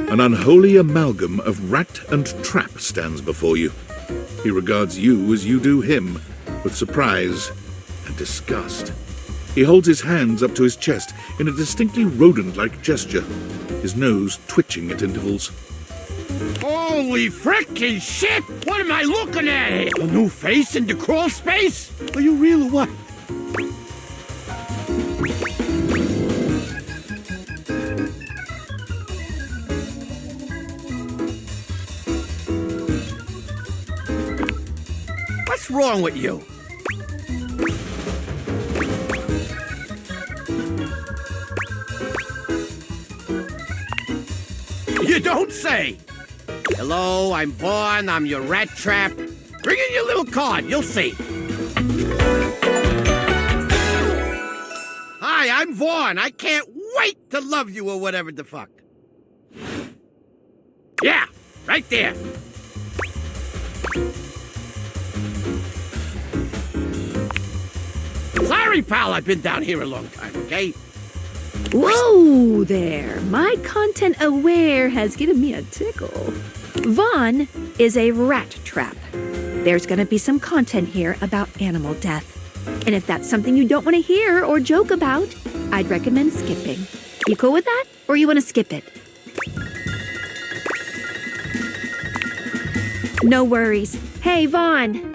An unholy amalgam of rat and trap stands before you. He regards you as you do him, with surprise and disgust. He holds his hands up to his chest in a distinctly rodent-like gesture, his nose twitching at intervals. Holy frickin' shit! What am I looking at? A new face in the crawl space? Are you real or what? What's wrong with you? You don't say! Hello, I'm Vaughn. I'm your rat trap. Bring in your little card. You'll see. Hi, I'm Vaughn. I can't wait to love you or whatever the fuck. Yeah, right there. Sorry, pal. I've been down here a long time, okay? Whoa there! My content aware has given me a tickle. Vaughn is a rat trap. There's gonna be some content here about animal death. And if that's something you don't want to hear or joke about, I'd recommend skipping. You cool with that? Or you want to skip it? No worries. Hey, Vaughn!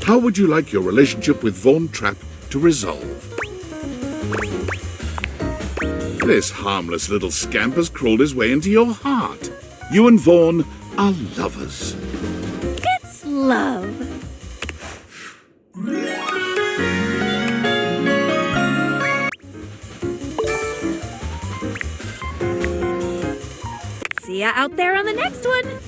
How would you like your relationship with Vaughn Trapp to resolve? This harmless little scamp has crawled his way into your heart. You and Vaughn are lovers. It's love. See ya out there on the next one.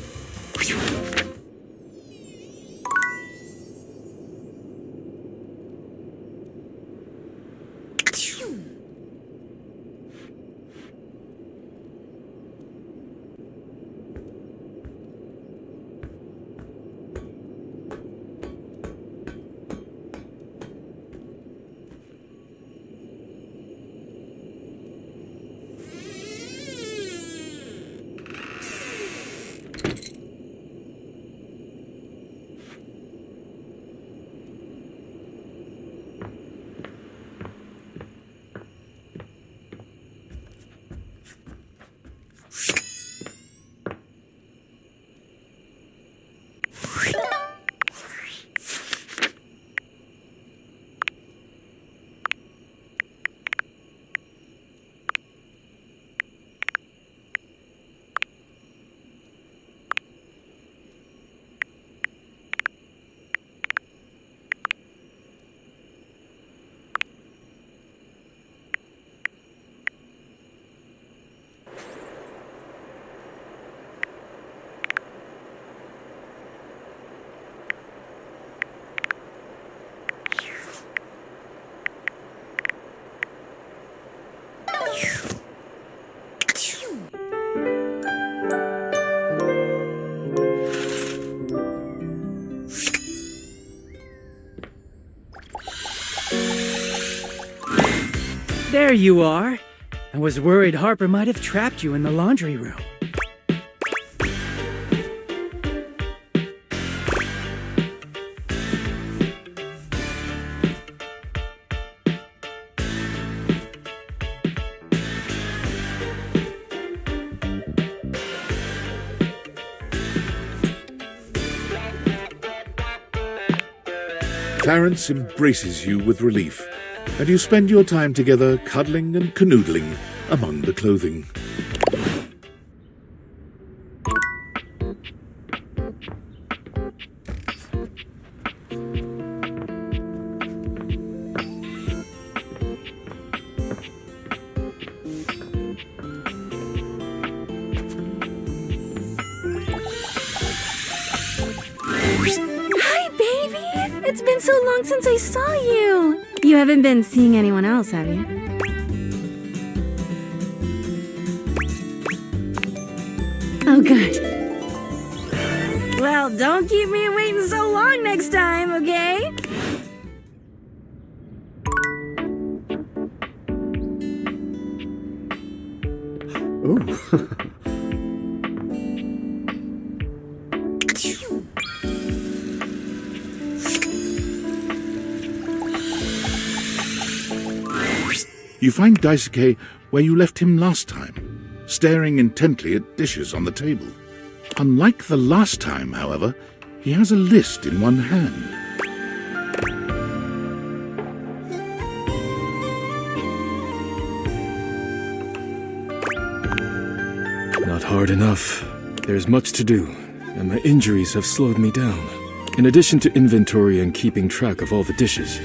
There you are. I was worried Harper might have trapped you in the laundry room. Clarence embraces you with relief, and you spend your time together cuddling and canoodling among the clothing. Hi, baby! It's been so long since I saw you! You haven't been seeing anyone else, have you? Oh, good. Well, don't keep me waiting so long next time, okay? Oh. You find Daisuke where you left him last time, staring intently at dishes on the table. Unlike the last time, however, he has a list in one hand. Not hard enough. There's much to do, and my injuries have slowed me down. In addition to inventory and keeping track of all the dishes,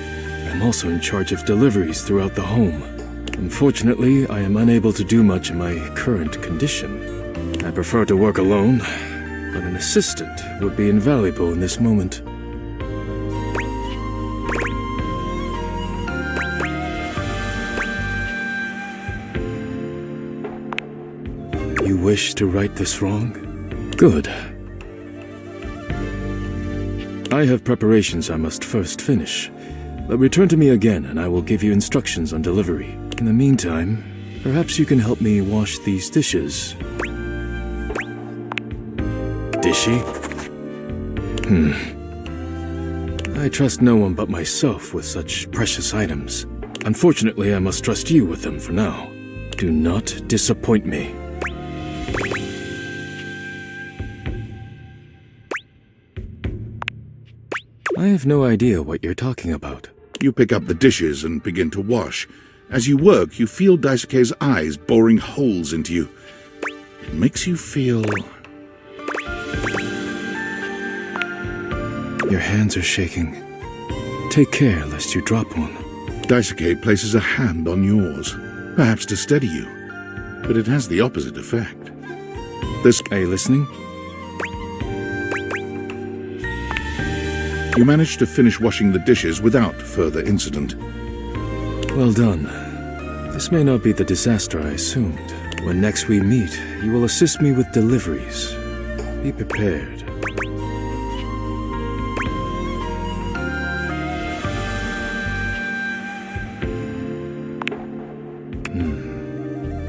I'm also in charge of deliveries throughout the home. Unfortunately, I am unable to do much in my current condition. I prefer to work alone, but an assistant would be invaluable in this moment. You wish to right this wrong? Good. I have preparations I must first finish, but return to me again and I will give you instructions on delivery. In the meantime, perhaps you can help me wash these dishes. Dishy? I trust no one but myself with such precious items. Unfortunately, I must trust you with them for now. Do not disappoint me. I have no idea what you're talking about. You pick up the dishes and begin to wash. As you work, you feel Daisuke's eyes boring holes into you. It makes you feel... Your hands are shaking. Take care lest you drop one. Daisuke places a hand on yours, perhaps to steady you, but it has the opposite effect. Are you listening? You manage to finish washing the dishes without further incident. Well done. This may not be the disaster I assumed. When next we meet, you will assist me with deliveries. Be prepared.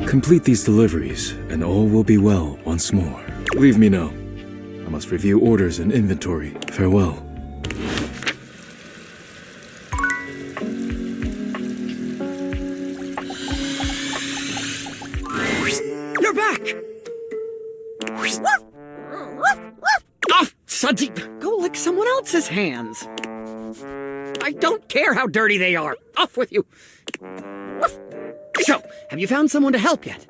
Complete these deliveries, and all will be well once more. Leave me now. I must review orders and inventory. Farewell. You're back! Off, Sudsy! Go lick someone else's hands. I don't care how dirty they are. Off with you. So, have you found someone to help yet?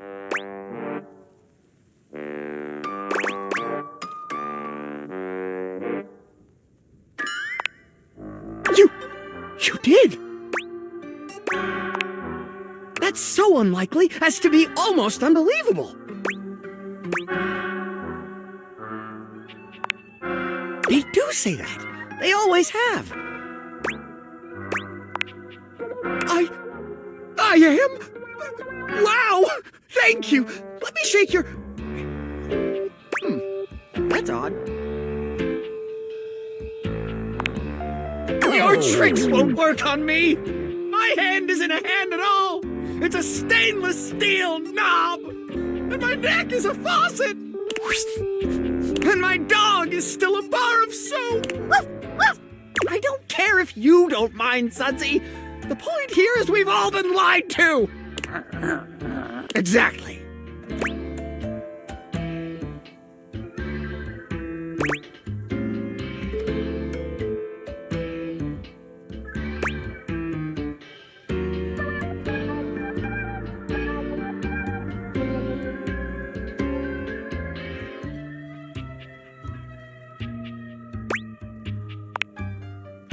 You did? That's so unlikely as to be almost unbelievable. They do say that. They always have. I am? Wow! Thank you! Let me shake your... That's odd. Your tricks won't work on me! My hand isn't a hand at all! It's a stainless steel knob! And my neck is a faucet! And my dog is still a bar of soap! I don't care if you don't mind, Sudsy! The point here is we've all been lied to! Exactly.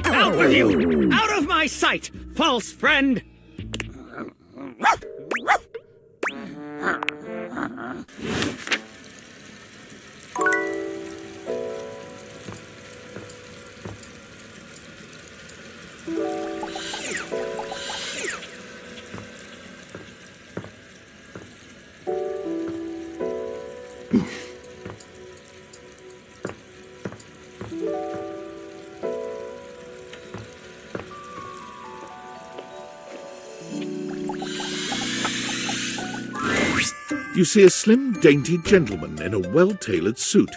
Out with you! Out of my sight, false friend! You see a slim, dainty gentleman in a well-tailored suit.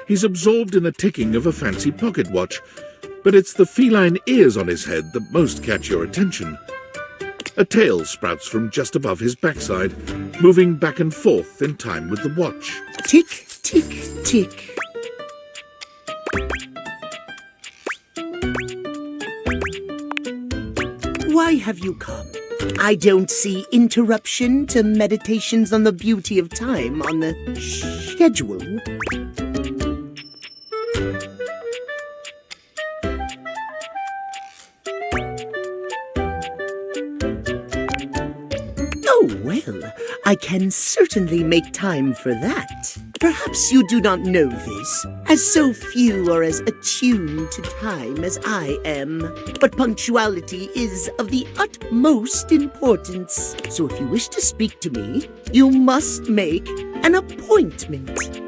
He's absorbed in the ticking of a fancy pocket watch, but it's the feline ears on his head that most catch your attention. A tail sprouts from just above his backside, moving back and forth in time with the watch. Tick, tick, tick. Why have you come? I don't see interruption to meditations on the beauty of time on the schedule. well, I can certainly make time for that. Perhaps you do not know this, as so few are as attuned to time as I am. But punctuality is of the utmost importance. So if you wish to speak to me, you must make an appointment.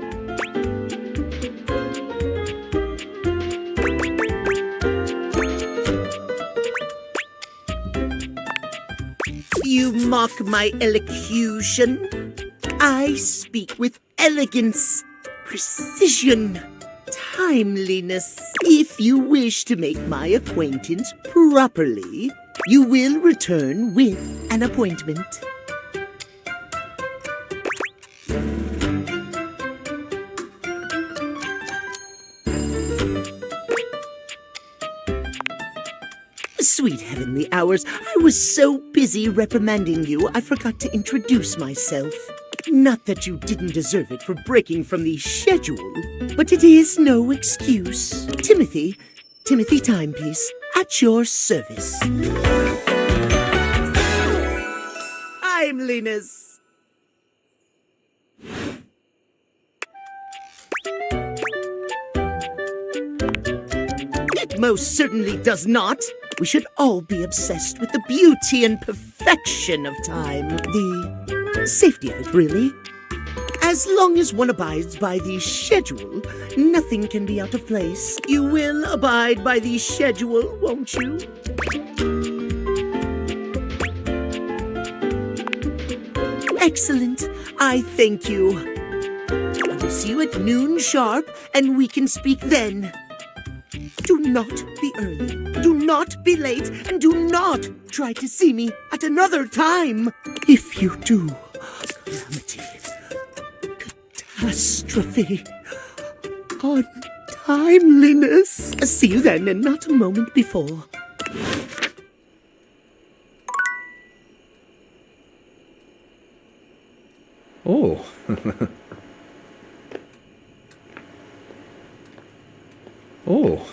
You mock my elocution. I speak with elegance, precision, timeliness. If you wish to make my acquaintance properly, you will return with an appointment. Sweet heavenly hours, I was so busy reprimanding you, I forgot to introduce myself. Not that you didn't deserve it for breaking from the schedule, but it is no excuse. Timothy Timepiece, at your service. Timeliness. It most certainly does not. We should all be obsessed with the beauty and perfection of time. The safety of it, really. As long as one abides by the schedule, nothing can be out of place. You will abide by the schedule, won't you? Excellent. I thank you. I will see you at noon sharp, and we can speak then. Do not be early, do not be late, and do not try to see me at another time. If you do, calamity, catastrophe, untimeliness. See you then, and not a moment before. Oh. Oh.